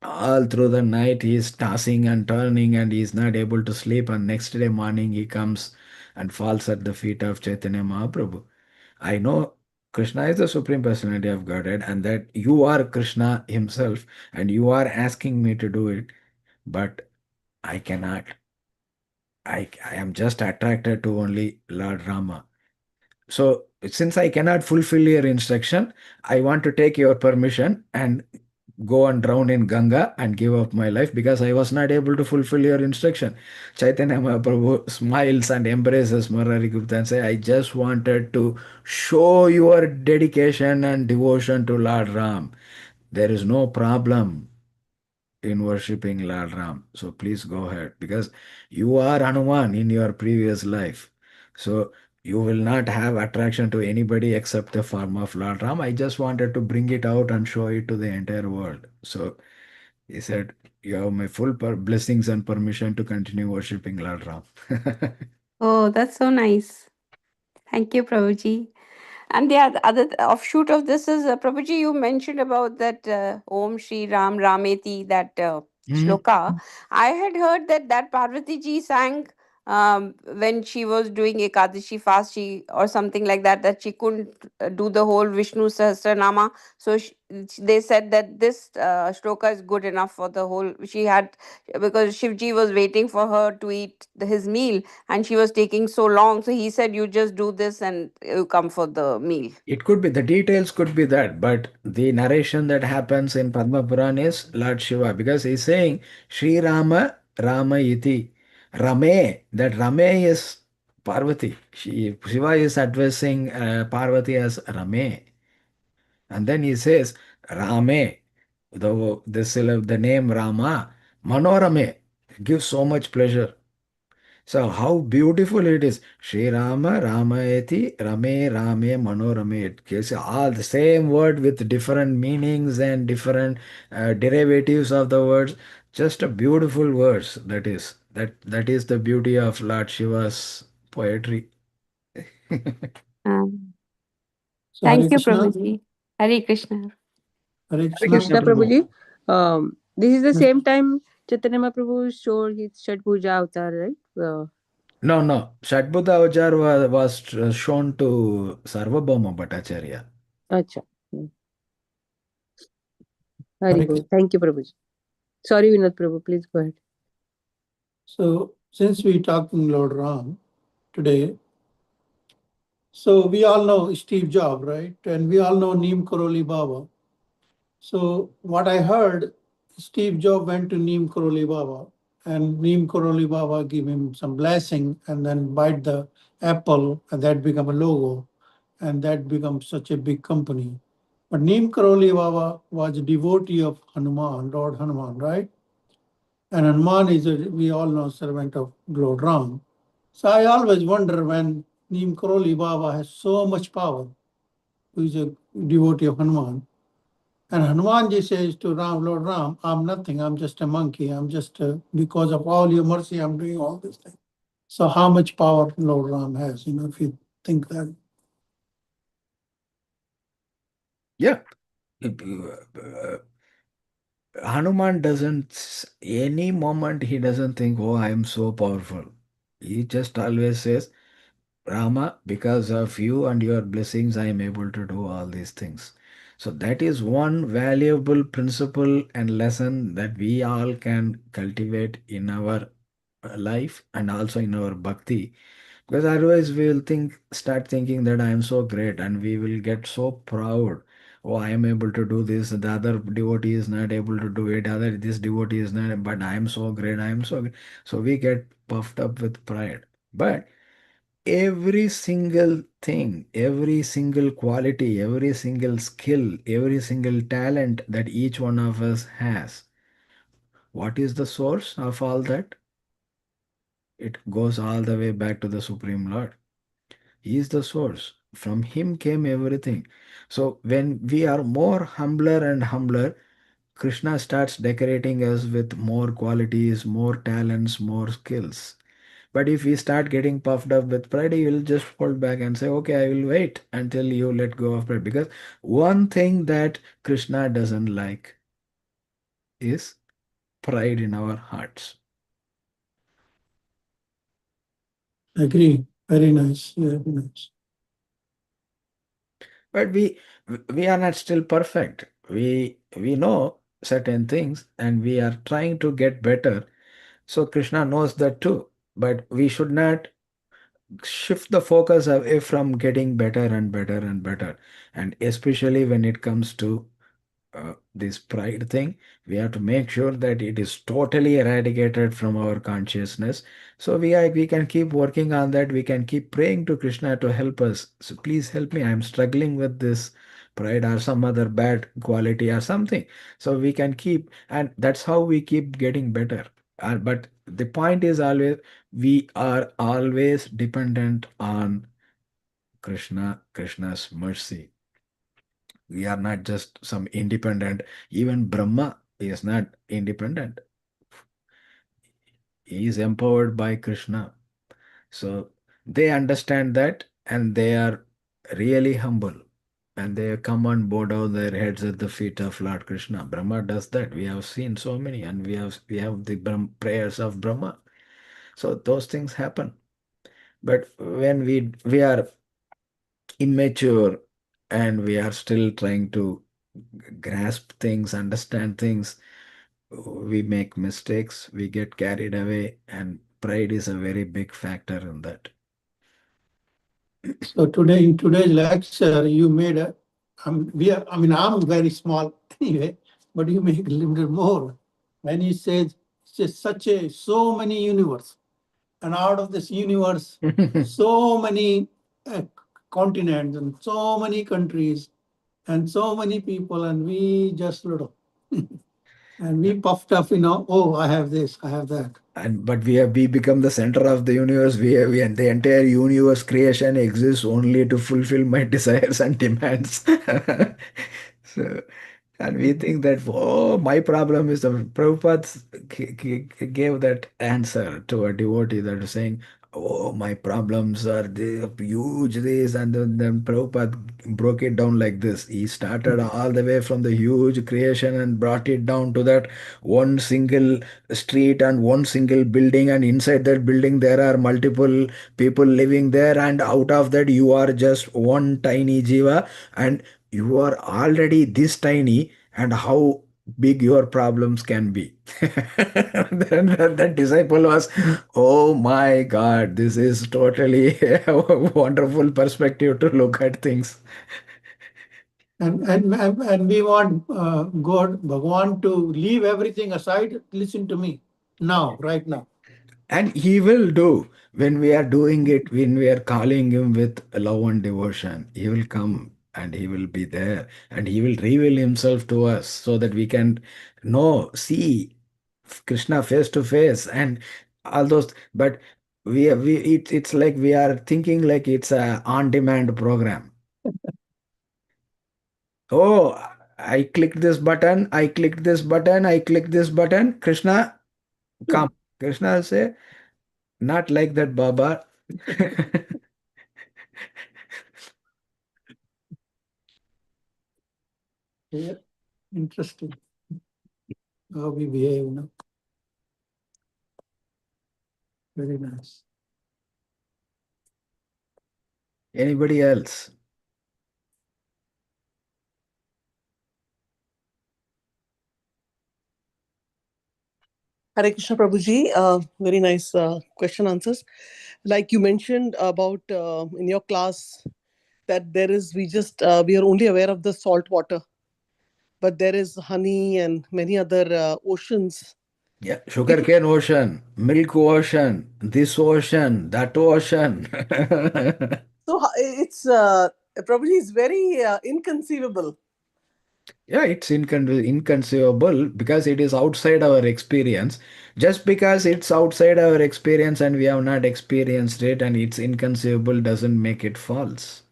all through the night. He is tossing and turning, and he is not able to sleep. And next day morning, he comes and falls at the feet of Chaitanya Mahaprabhu. I know Krishna is the Supreme Personality of Godhead, and that you are Krishna Himself, and you are asking me to do it, but I cannot. I am just attracted to only Lord Rama. So, since I cannot fulfill your instruction, I want to take your permission and go and drown in Ganga and give up my life because I was not able to fulfill your instruction. Chaitanya Mahaprabhu smiles and embraces Murari Gupta and say, I just wanted to show your dedication and devotion to Lord Ram. There is no problem in worshipping Lord Ram. So please go ahead because you are Hanuman in your previous life. So you will not have attraction to anybody except the form of Lord Ram. I just wanted to bring it out and show it to the entire world. So he said, you have my full blessings and permission to continue worshipping Lord Ram. Oh, that's so nice. Thank you, Prabhuji. And the other offshoot of this is, Prabhuji, you mentioned about that Om Shri Ram Rameti, that Mhm. shloka. I had heard that Parvati ji sang when she was doing Ekadashi fast, or something like that, that she couldn't do the whole Vishnu Sahasranama. So they said that this shloka is good enough for the whole. She had, because Shivji was waiting for her to eat his meal, and she was taking so long. So he said, you just do this and you come for the meal. It could be, the details could be that, but the narration that happens in Padma Puran is Lord Shiva because he's saying Sri Rama, Rama iti. Rame, that Rame is Parvati. Shiva is addressing Parvati as Rame. And then he says Rame, the name Rama, Manorame, gives so much pleasure. So how beautiful it is. Sri Rama, Ramayati, Rame, Rame, Manorame. It gives all the same word with different meanings and different derivatives of the words. Just a beautiful words. That is the beauty of Lord Shiva's poetry. Um, So Thank Hare you, Krishna, Prabhuji. Hare Krishna. Hare Hare Krishna. Krishna Prabhuji. This is the Yes. same time Chaitanya Mahaprabhu showed his Chhat Puja avatar, right? No, no. Shadbhuta Avatar was shown to Sarvabhauma Bhattacharya. Acha. Hari Hare Bol. Krishna. Thank you, Prabhuji. Sorry, Vinod Prabhu. Please go ahead. So since we talking Lord Ram today, so we all know Steve Jobs, right? And we all know Neem Karoli Baba. So what I heard, Steve Jobs went to Neem Karoli Baba, and Neem Karoli Baba give him some blessing, and then bite the apple, and that become a logo, and that becomes such a big company. But Neem Karoli Baba was a devotee of Hanuman, Lord Hanuman, right? And Hanuman is, we all know, servant of Lord Ram. So I always wonder when Neem Karoli Baba has so much power, who is a devotee of Hanuman, and Hanumanji says to Ram, Lord Ram, I'm nothing, I'm just a monkey, I'm just, because of all your mercy, I'm doing all this thing. So how much power Lord Ram has, if you think that. Yeah. Hanuman any moment he doesn't think, oh, I am so powerful. He just always says, Rama, because of you and your blessings, I am able to do all these things. So that is one valuable principle and lesson that we all can cultivate in our life and also in our bhakti. Because otherwise we will start thinking that I am so great and we will get so proud. Oh, I am able to do this. The other devotee is not able to do it. This devotee is not, but I am so great. I am so great. So we get puffed up with pride. But every single thing, every single quality, every single skill, every single talent that each one of us has, what is the source of all that? It goes all the way back to the Supreme Lord. He is the source. From him came everything. So when we are more humbler and humbler, Krishna starts decorating us with more qualities, more talents, more skills. But if we start getting puffed up with pride, he will just hold back and say, okay, I will wait until you let go of pride. Because one thing that Krishna doesn't like is pride in our hearts. Agree. Very nice. Very nice. But we are not still perfect. We know certain things and we are trying to get better. So Krishna knows that too. But we should not shift the focus away from getting better and better and better. And especially when it comes to this pride thing, we have to make sure that it is totally eradicated from our consciousness. So we can keep working on that. We can keep praying to Krishna to help us. So please help me. I'm struggling with this pride or some other bad quality or something. So we can keep, and that's how we keep getting better. But the point is always we are always dependent on Krishna's mercy. We are not just some independent. Even Brahma is not independent. He is empowered by Krishna. So they understand that and they are really humble. And they come and bow down their heads at the feet of Lord Krishna. Brahma does that. We have seen so many, and we have the prayers of Brahma. So those things happen. But when we are immature and we are still trying to grasp things, understand things, we make mistakes, we get carried away, and pride is a very big factor in that. So today, in today's lecture, you made a, I'm very small anyway, but you make a little bit more. When you said it's just so many universe, and out of this universe, so many continents and so many countries and so many people, and we just little. And we puffed up, oh, I have this, I have that. But we become the center of the universe. We and the entire universe creation exists only to fulfill my desires and demands. So, and we think that, oh, my problem is the Prabhupada gave that answer to a devotee that was saying, oh, my problems are the huge this, and then Prabhupada broke it down like this. He started all the way from the huge creation and brought it down to that one single street and one single building, and inside that building there are multiple people living there, and out of that you are just one tiny jiva, and you are already this tiny, and how big your problems can be. Then that disciple was, oh my God, this is totally a wonderful perspective to look at things. And we want God, Bhagwan, to leave everything aside. Listen to me now, right now. And he will do when we are doing it, when we are calling him with love and devotion. He will come and he will be there and he will reveal himself to us so that we can know, see Krishna face to face and all those. But it's like we are thinking like it's a on-demand program. Oh, I clicked this button, I clicked this button, I clicked this button. Krishna, come. Krishna will say, not like that, Baba. Yeah, interesting how we behave. Very nice. Anybody else? Hare Krishna Prabhuji, very nice question answers. Like you mentioned about in your class that there is, we are only aware of the salt water, but there is honey and many other oceans. Yeah, sugarcane ocean, milk ocean, this ocean, that ocean. So it's Prabhuji is very inconceivable. Yeah, it's inconceivable because it is outside our experience. Just because it's outside our experience and we have not experienced it and it's inconceivable doesn't make it false.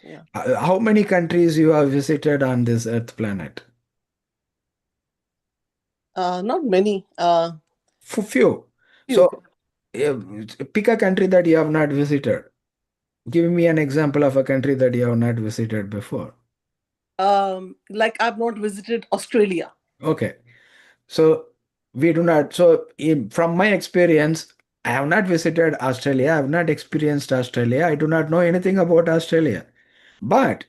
Yeah. How many countries you have visited on this earth planet? Not many. Few. Few. So pick a country that you have not visited. Give me an example of a country that you have not visited before. Like I've not visited Australia. Okay. So we do not. So from my experience, I have not visited Australia. I have not experienced Australia. I do not know anything about Australia. But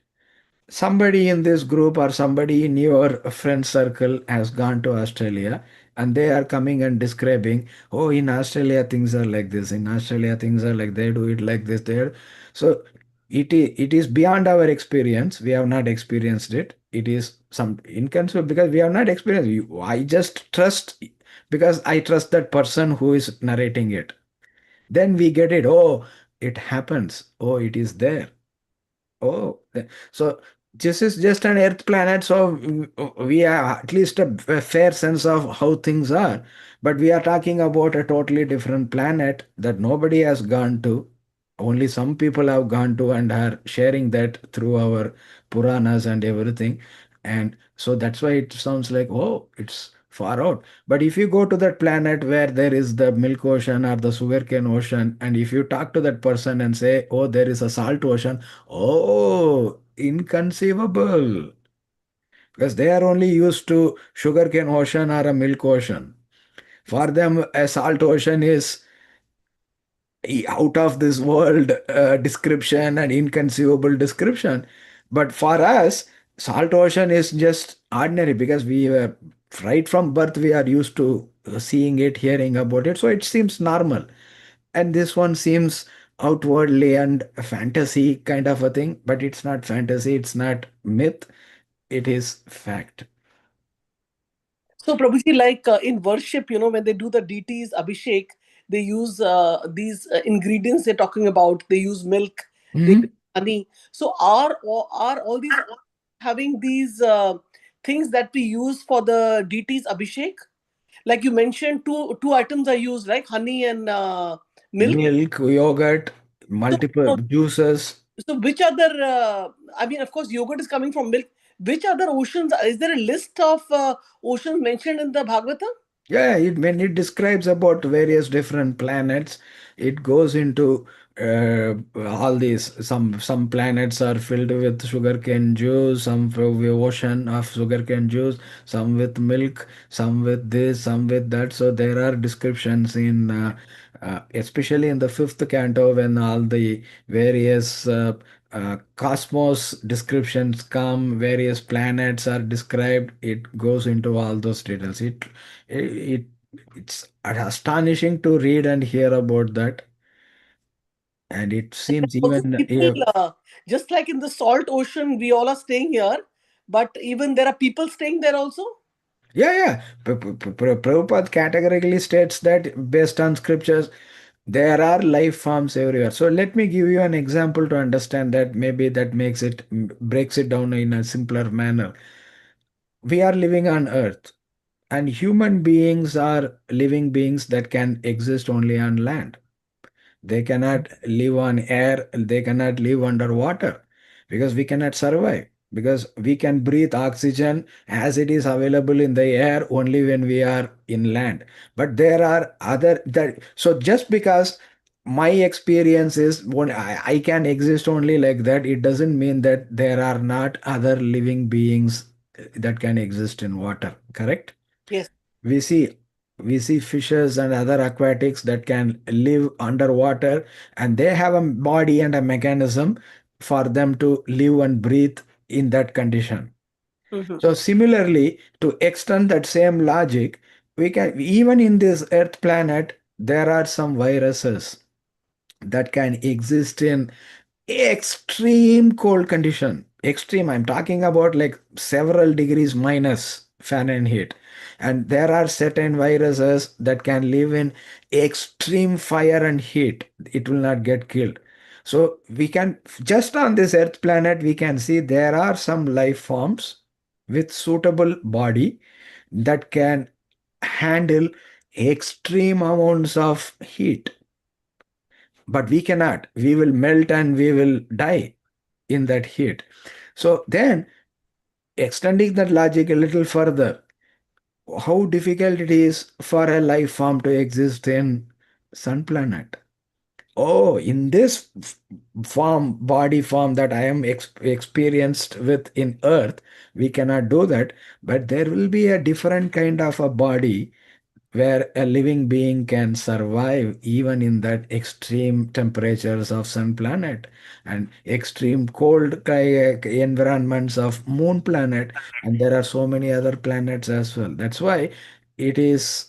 somebody in this group or somebody in your friend circle has gone to Australia and they are coming and describing, oh, in Australia things are like this, in Australia things are like they do it like this there. So it is beyond our experience. We have not experienced it. It is some inconceivable because we have not experienced. I just trust because I trust that person who is narrating it. Then we get it. Oh, it happens. Oh, it is there. Oh, so this is just an Earth planet, so we have at least a fair sense of how things are. But we are talking about a totally different planet that nobody has gone to. Only some people have gone to and are sharing that through our Puranas and everything. And so that's why it sounds like, oh, it's far out. But if you go to that planet where there is the Milk Ocean or the Sugarcane Ocean, and if you talk to that person and say, oh, there is a salt ocean, oh, inconceivable. Because they are only used to sugarcane ocean or a milk ocean. For them, a salt ocean is out of this world description and inconceivable description. But for us, salt ocean is just ordinary because we were right from birth, we are used to seeing it, hearing about it. So it seems normal. And this one seems outwardly and fantasy kind of a thing, but it's not fantasy, it's not myth, it is fact. So, Prabhuji, like in worship, when they do the deities Abhishek, they use these ingredients they're talking about. They use milk, they use Mhm. honey. So, are all these having these things that we use for the deities Abhishek? Like you mentioned, two items are used, like honey and milk. Milk, yogurt, So, multiple so, juices. so which other? I mean, of course, yogurt is coming from milk. Which other oceans? Is there a list of oceans mentioned in the Bhagavatam? Yeah, when it describes about various different planets, it goes into all these. Some planets are filled with sugarcane juice, some from the ocean of sugarcane juice, some with milk, some with this, some with that. So there are descriptions in, especially in the fifth canto, when all the various cosmos descriptions come, various planets are described. It goes into all those details. It it's astonishing to read and hear about that, and it seems Also, even people, just like in the salt ocean, we all are staying here, but even there are people staying there also. yeah. Prabhupada categorically states that based on scriptures, there are life forms everywhere. So let me give you an example to understand that. Maybe that makes it breaks it down in a simpler manner. We are living on Earth, and human beings are living beings that can exist only on land. They cannot live on air, they cannot live underwater because we cannot survive. Because we can breathe oxygen as it is available in the air only when we are in land. But there are other that so just because my experience is when I can exist only like that, it doesn't mean that there are not other living beings that can exist in water. Correct? Yes. we see we see fishes and other aquatics that can live underwater, and they have a body and a mechanism for them to live and breathe in that condition. Hmm. So similarly, to extend that same logic, we can even in this earth planet there are some viruses that can exist in extreme cold condition. Extreme, I'm talking about like several degrees minus Fahrenheit. And there are certain viruses that can live in extreme fire and heat. It will not get killed. So we can just on this earth planet we can see there are some life forms with suitable body that can handle extreme amounts of heat, but we cannot. We will melt and we will die. in that heat. So then, extending that logic a little further, how difficult it is for a life form to exist in sun planet. Oh, in this form, body form that I am experienced with in Earth, we cannot do that. But there will be a different kind of a body where a living being can survive even in that extreme temperatures of sun planet and extreme cold environments of moon planet, and there are so many other planets as well. That's why it is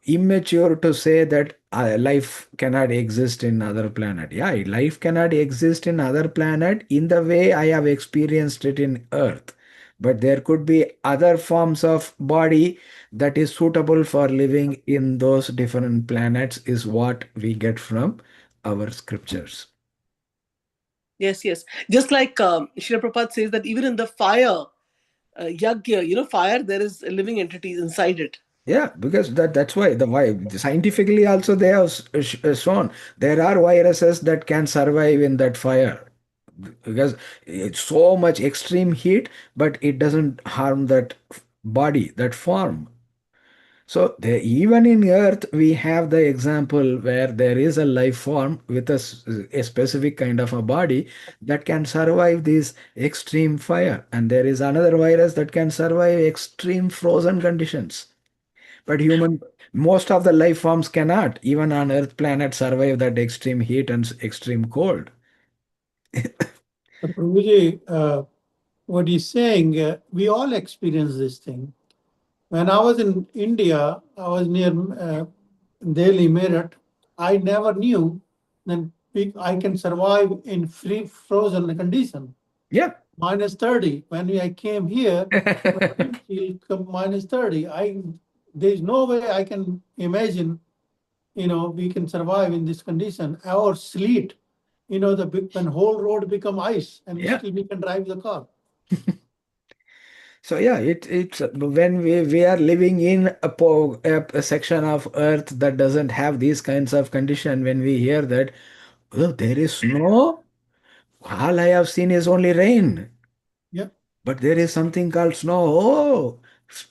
immature to say that life cannot exist in other planet. Yeah, life cannot exist in other planet in the way I have experienced it in Earth. But there could be other forms of body that is suitable for living in those different planets, is what we get from our scriptures. Yes, yes. Just like Srila Prabhupada says that even in the fire, yagya, fire, there is living entities inside it. Yeah, because that's why scientifically also they have shown there are viruses that can survive in that fire because it's so much extreme heat, but it doesn't harm that body, that form. So even in Earth, we have the example where there is a life form with a specific kind of a body that can survive this extreme fire, and there is another virus that can survive extreme frozen conditions. But most of the life forms cannot, even on Earth planet, survive that extreme heat and extreme cold. Prabhuji, what he's saying, we all experience this thing. When I was in India, I was near Delhi, Meerut. I never knew that I can survive in free frozen condition. Yeah. Minus 30. When I came here, I feel minus 30. There's no way I can imagine, we can survive in this condition. Or sleet, when whole road become ice and Yeah. still we can drive the car. So yeah, it's when we are living in a section of Earth that doesn't have these kinds of condition, when we hear that, oh, there is snow, all I have seen is only rain. Yeah. But there is something called snow. Oh,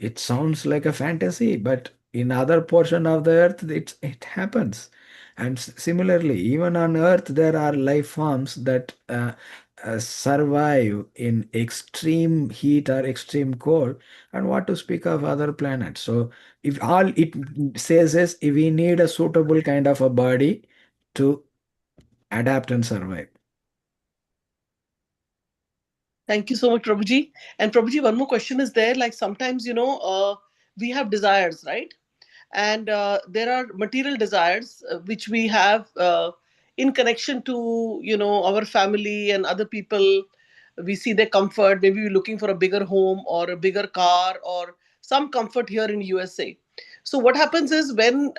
it sounds like a fantasy, but in other portion of the earth, it happens. And similarly, even on Earth, there are life forms that survive in extreme heat or extreme cold. And what to speak of other planets? So, if all it says is if we need a suitable kind of a body to adapt and survive. Thank you so much, Prabhuji. And Prabhuji, one more question is there. Like sometimes, we have desires, right? And there are material desires which we have in connection to, our family and other people. We see their comfort. Maybe we're looking for a bigger home or a bigger car or some comfort here in USA. So what happens is when,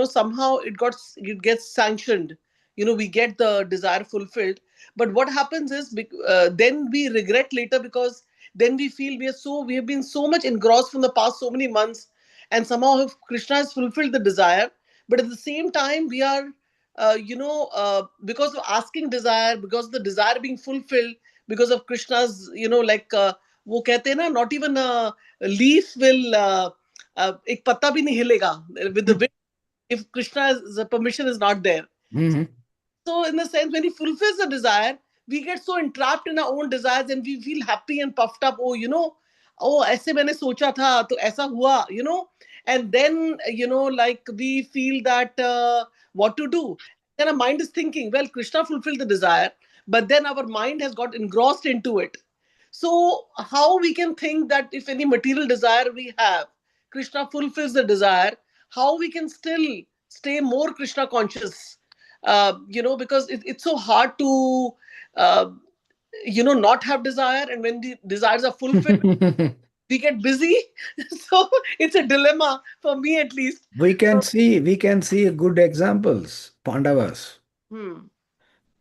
somehow it gets sanctioned, we get the desire fulfilled, but what happens is then we regret later, because then we feel we have been so much engrossed from the past so many months, and somehow Krishna has fulfilled the desire, but at the same time we are because of asking desire, because of the desire being fulfilled, because of Krishna's, like वो कहते हैं ना, not even a leaf will एक पत्ता भी नहीं हिलेगा with the wind if Krishna's permission is not there. Mm-hmm. So, in the sense, when he fulfills the desire, we get so entrapped in our own desires and we feel happy and puffed up. Oh, oh, ऐसे मैंने सोचा था, तो ऐसा हुआ. And then, like we feel that what to do. Then our mind is thinking, well, Krishna fulfilled the desire, but then our mind has got engrossed into it. So, how we can think that if any material desire we have, Krishna fulfills the desire, how we can still stay more Krishna conscious? Because it's so hard to, uh, not have desire. And when the desires are fulfilled, we get busy. So it's a dilemma for me, at least. We can see good examples. Pandavas. Hmm.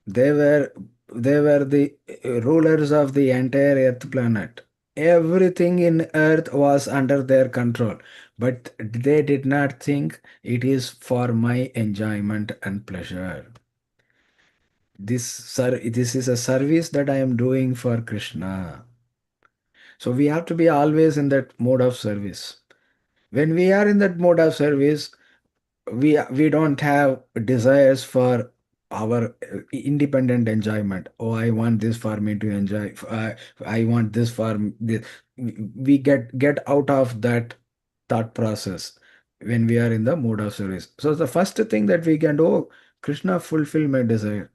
They were they were the rulers of the entire Earth planet. Everything in Earth was under their control, but they did not think it is for my enjoyment and pleasure. this is a service that I am doing for Krishna. So we have to be always in that mode of service. When we are in that mode of service, we don't have desires for our independent enjoyment. Oh, I want this for me to enjoy. I want this for this. We get out of that thought process when we are in the mood of service. So the first thing that we can do, oh, Krishna, fulfill my desire.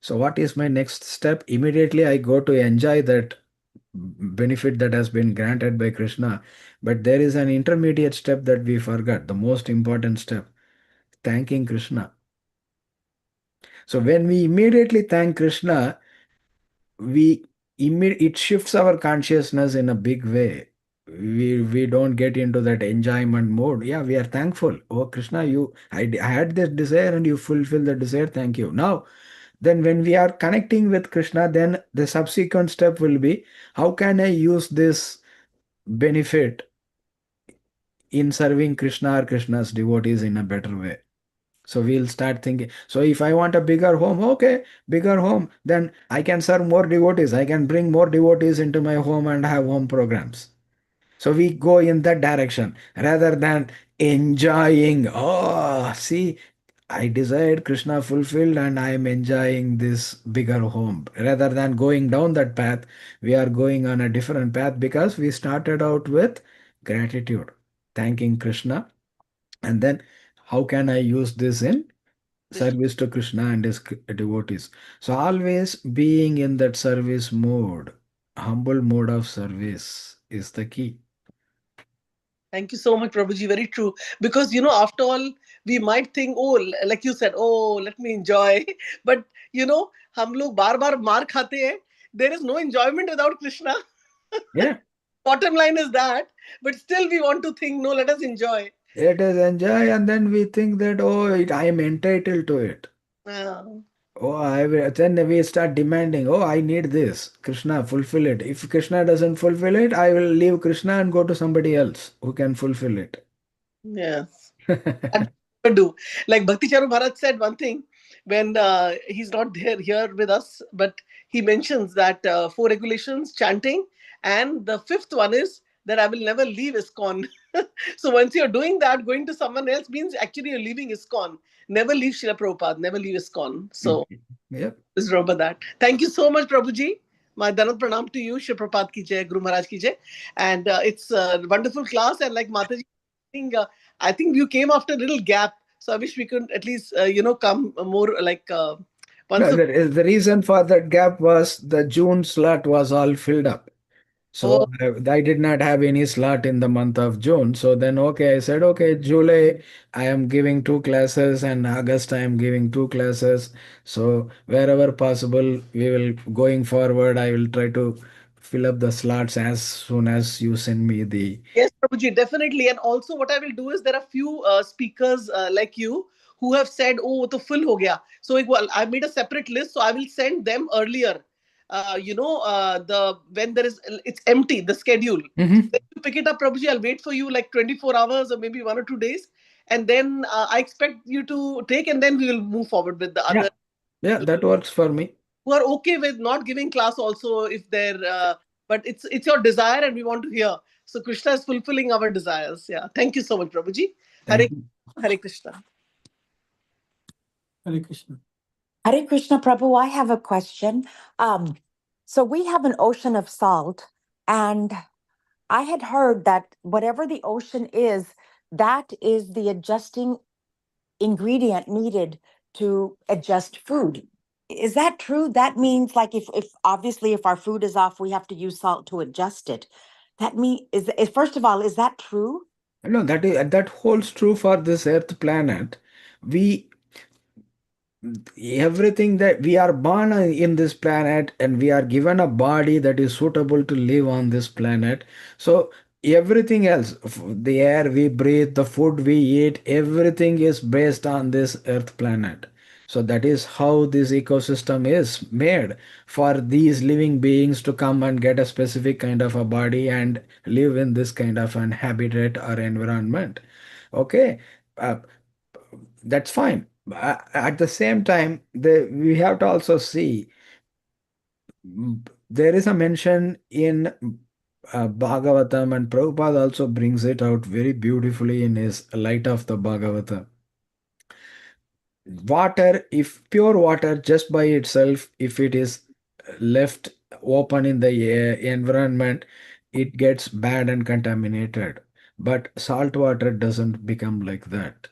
So what is my next step? Immediately I go to enjoy that benefit that has been granted by Krishna. But there is an intermediate step that we forgot, the most important step, thanking Krishna. So when we immediately thank Krishna, we it shifts our consciousness in a big way. We don't get into that enjoyment mode. Yeah, we are thankful. Oh Krishna, I had this desire and you fulfill the desire. Thank you. Now, then when we are connecting with Krishna, then the subsequent step will be, how can I use this benefit in serving Krishna or Krishna's devotees in a better way? So we'll start thinking. So if I want a bigger home, okay, bigger home, then I can serve more devotees. I can bring more devotees into my home and have home programs. So we go in that direction rather than enjoying. Oh, see, I desired Krishna fulfilled and I am enjoying this bigger home. Rather than going down that path, we are going on a different path because we started out with gratitude, thanking Krishna. And then how can I use this in service to Krishna and his devotees? So always being in that service mode, humble mode of service is the key. Thank you so much, Prabhuji. Very true. Because, after all, we might think, oh, like you said, oh, let me enjoy. But, हम लोग बार बार मार खाते हैं. There is no enjoyment without Krishna. Yeah. Bottom line is that. But still we want to think, no, let us enjoy. Let us enjoy, and then we think that, oh, I am entitled to it. Oh, then we start demanding, oh, I need this. Krishna, fulfill it. If Krishna doesn't fulfill it, I will leave Krishna and go to somebody else who can fulfill it. Yes. Do. Like Bhakti Charu Bharat said one thing when he's not here with us, but he mentions that 4 regulations, chanting, and the 5th one is that I will never leave ISKCON. So once you're doing that, going to someone else means actually you're leaving ISKCON. Never leave Srila Prabhupada, never leave ISKCON. So Yep. just remember that. Thank you so much, Prabhuji. My Danat Pranam to you, Shri Prabhupada ki jai, Guru Maharaj ki jai. And it's a wonderful class. And like Mataji, I think you came after a little gap. So I wish we could at least, come more like once. No, the reason for that gap was the June slot was all filled up. So Oh, I did not have any slot in the month of June. So then, okay, I said, okay, July, I am giving 2 classes, and August, I am giving 2 classes. So wherever possible, we will, going forward, I will try to fill up the slots as soon as you send me the. yes, Prabhuji, definitely. And also, what I will do is there are few speakers like you who have said, "Oh, to full ho gaya." So I made a separate list, so I will send them earlier. The when there is it's empty the schedule. So then you pick it up, Prabhuji. I'll wait for you like 24 hours or maybe 1 or 2 days, and then I expect you to take, and then we will move forward with the other. Yeah, that works for me. Who are okay with not giving class also if they're but it's your desire and we want to hear. So Krishna is fulfilling our desires. Yeah, thank you so much, Prabhuji. Hare Krishna. Hare Krishna. Hare Krishna, Prabhu, I have a question. So we have an ocean of salt, and I had heard that whatever the ocean is, that is the adjusting ingredient needed to adjust food. Is that true? That means like if obviously if our food is off, we have to use salt to adjust it. That mean is first of all, is that true? No, that holds true for this Earth planet. We Everything that we are born in this planet, and we are given a body that is suitable to live on this planet. So everything else, the air we breathe, the food we eat, everything is based on this Earth planet. So that is how this ecosystem is made for these living beings to come and get a specific kind of a body and live in this kind of an habitat or environment. Okay, that's fine. At the same time, we have to also see there is a mention in Bhagavatam, and Prabhupada also brings it out very beautifully in his Light of the Bhagavatam. Water, if pure water just by itself, if it is left open in the environment, it gets bad and contaminated. But salt water doesn't become like that.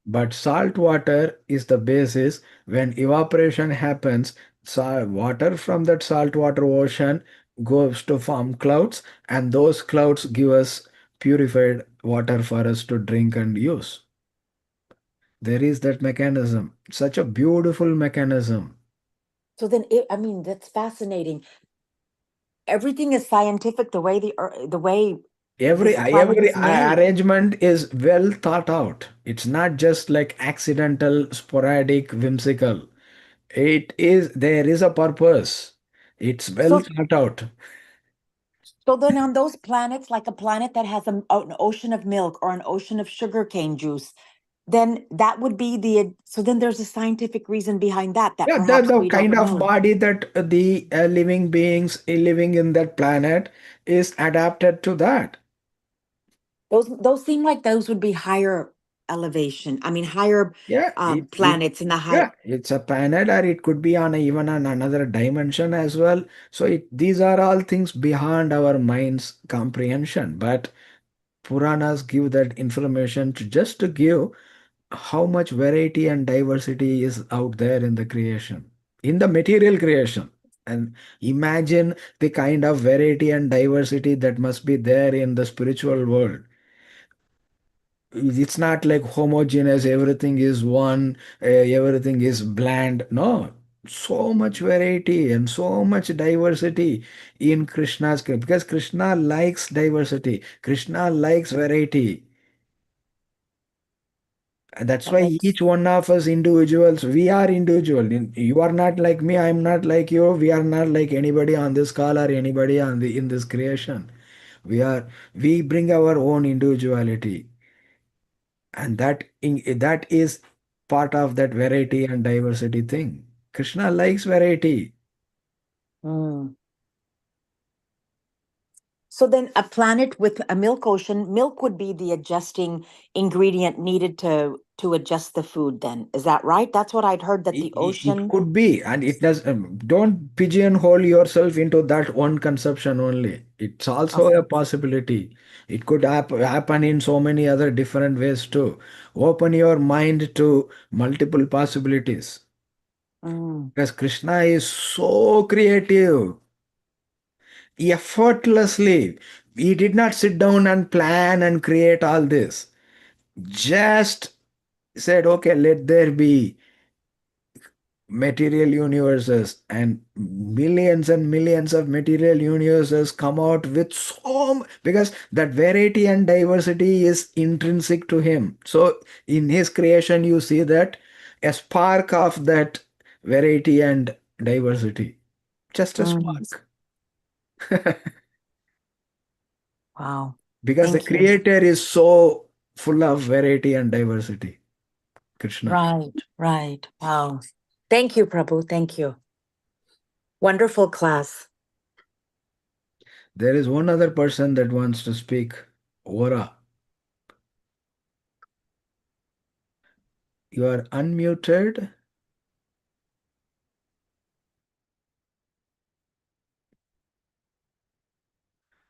But salt water is the basis. When evaporation happens, water from that saltwater ocean goes to form clouds, and those clouds give us purified water for us to drink and use. There is that mechanism, such a beautiful mechanism. So then, I mean, that's fascinating. Everything is scientific. The way the way Every this planet is made. arrangement is well thought out. It's not just like accidental, sporadic, whimsical. There is a purpose. It's well thought out. So then, on those planets, like a planet that has an ocean of milk or an ocean of sugarcane juice, then that would be so then there's a scientific reason behind that Yeah, perhaps the we kind don't of know. body that the living beings living in that planet is adapted to that. Those seem like those would be higher elevation. I mean, higher planets in the high. Yeah, it's a planet, or it could be even on another dimension as well. So these are all things beyond our mind's comprehension. But Puranas give that information just to give how much variety and diversity is out there in the creation, in the material creation. And imagine the kind of variety and diversity that must be there in the spiritual world. It's not like homogeneous, everything is one, everything is bland. No, so much variety and so much diversity in Krishna's, because Krishna likes diversity, Krishna likes variety. And that's why each one of us individuals, we are individual. You are not like me, I'm not like you, we are not like anybody on this call or anybody in this creation. We bring our own individuality. And that is part of that variety and diversity thing. Krishna likes variety. So then a planet with a milk ocean, milk would be the adjusting ingredient needed to adjust the food then. Is that right? That's what I'd heard, that the ocean. It could be, and it does. Don't pigeonhole yourself into that one conception only. It's also a possibility. It could happen in so many other different ways too. Open your mind to multiple possibilities. Because Krishna is so creative. Effortlessly. He did not sit down and plan and create all this. Just said, okay, let there be material universes, and millions of material universes come out with because that variety and diversity is intrinsic to him. So in his creation, you see that a spark of that variety and diversity. Just a spark. Wow. Because the creator is so full of variety and diversity. Krishna. Right. Wow. Thank you, Prabhu. Thank you. Wonderful class. There is one other person that wants to speak. Vora. You are unmuted.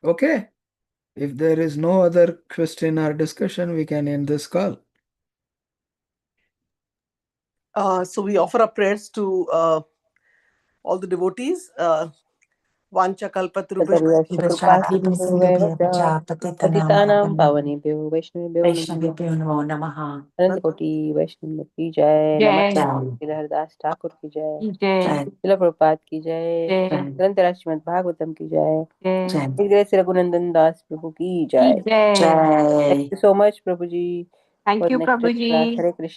Okay. If there is no other question or discussion, we can end this call. So we offer our prayers to all the devotees. Vancha पतितानां पावनेभ्यो वैष्णवेभ्यो नमः अनंतकोटि वैष्णव की जय। नमः हरदास ठाकुर की जय। शिला प्रभुपाद की जय। ग्रंथराज श्रीमद् भागवतम की जय। श्री रघुनंदन दास प्रभु की जय। Thank you so much, Prabhuji. Thank you, Prabhuji. Hare Krishna.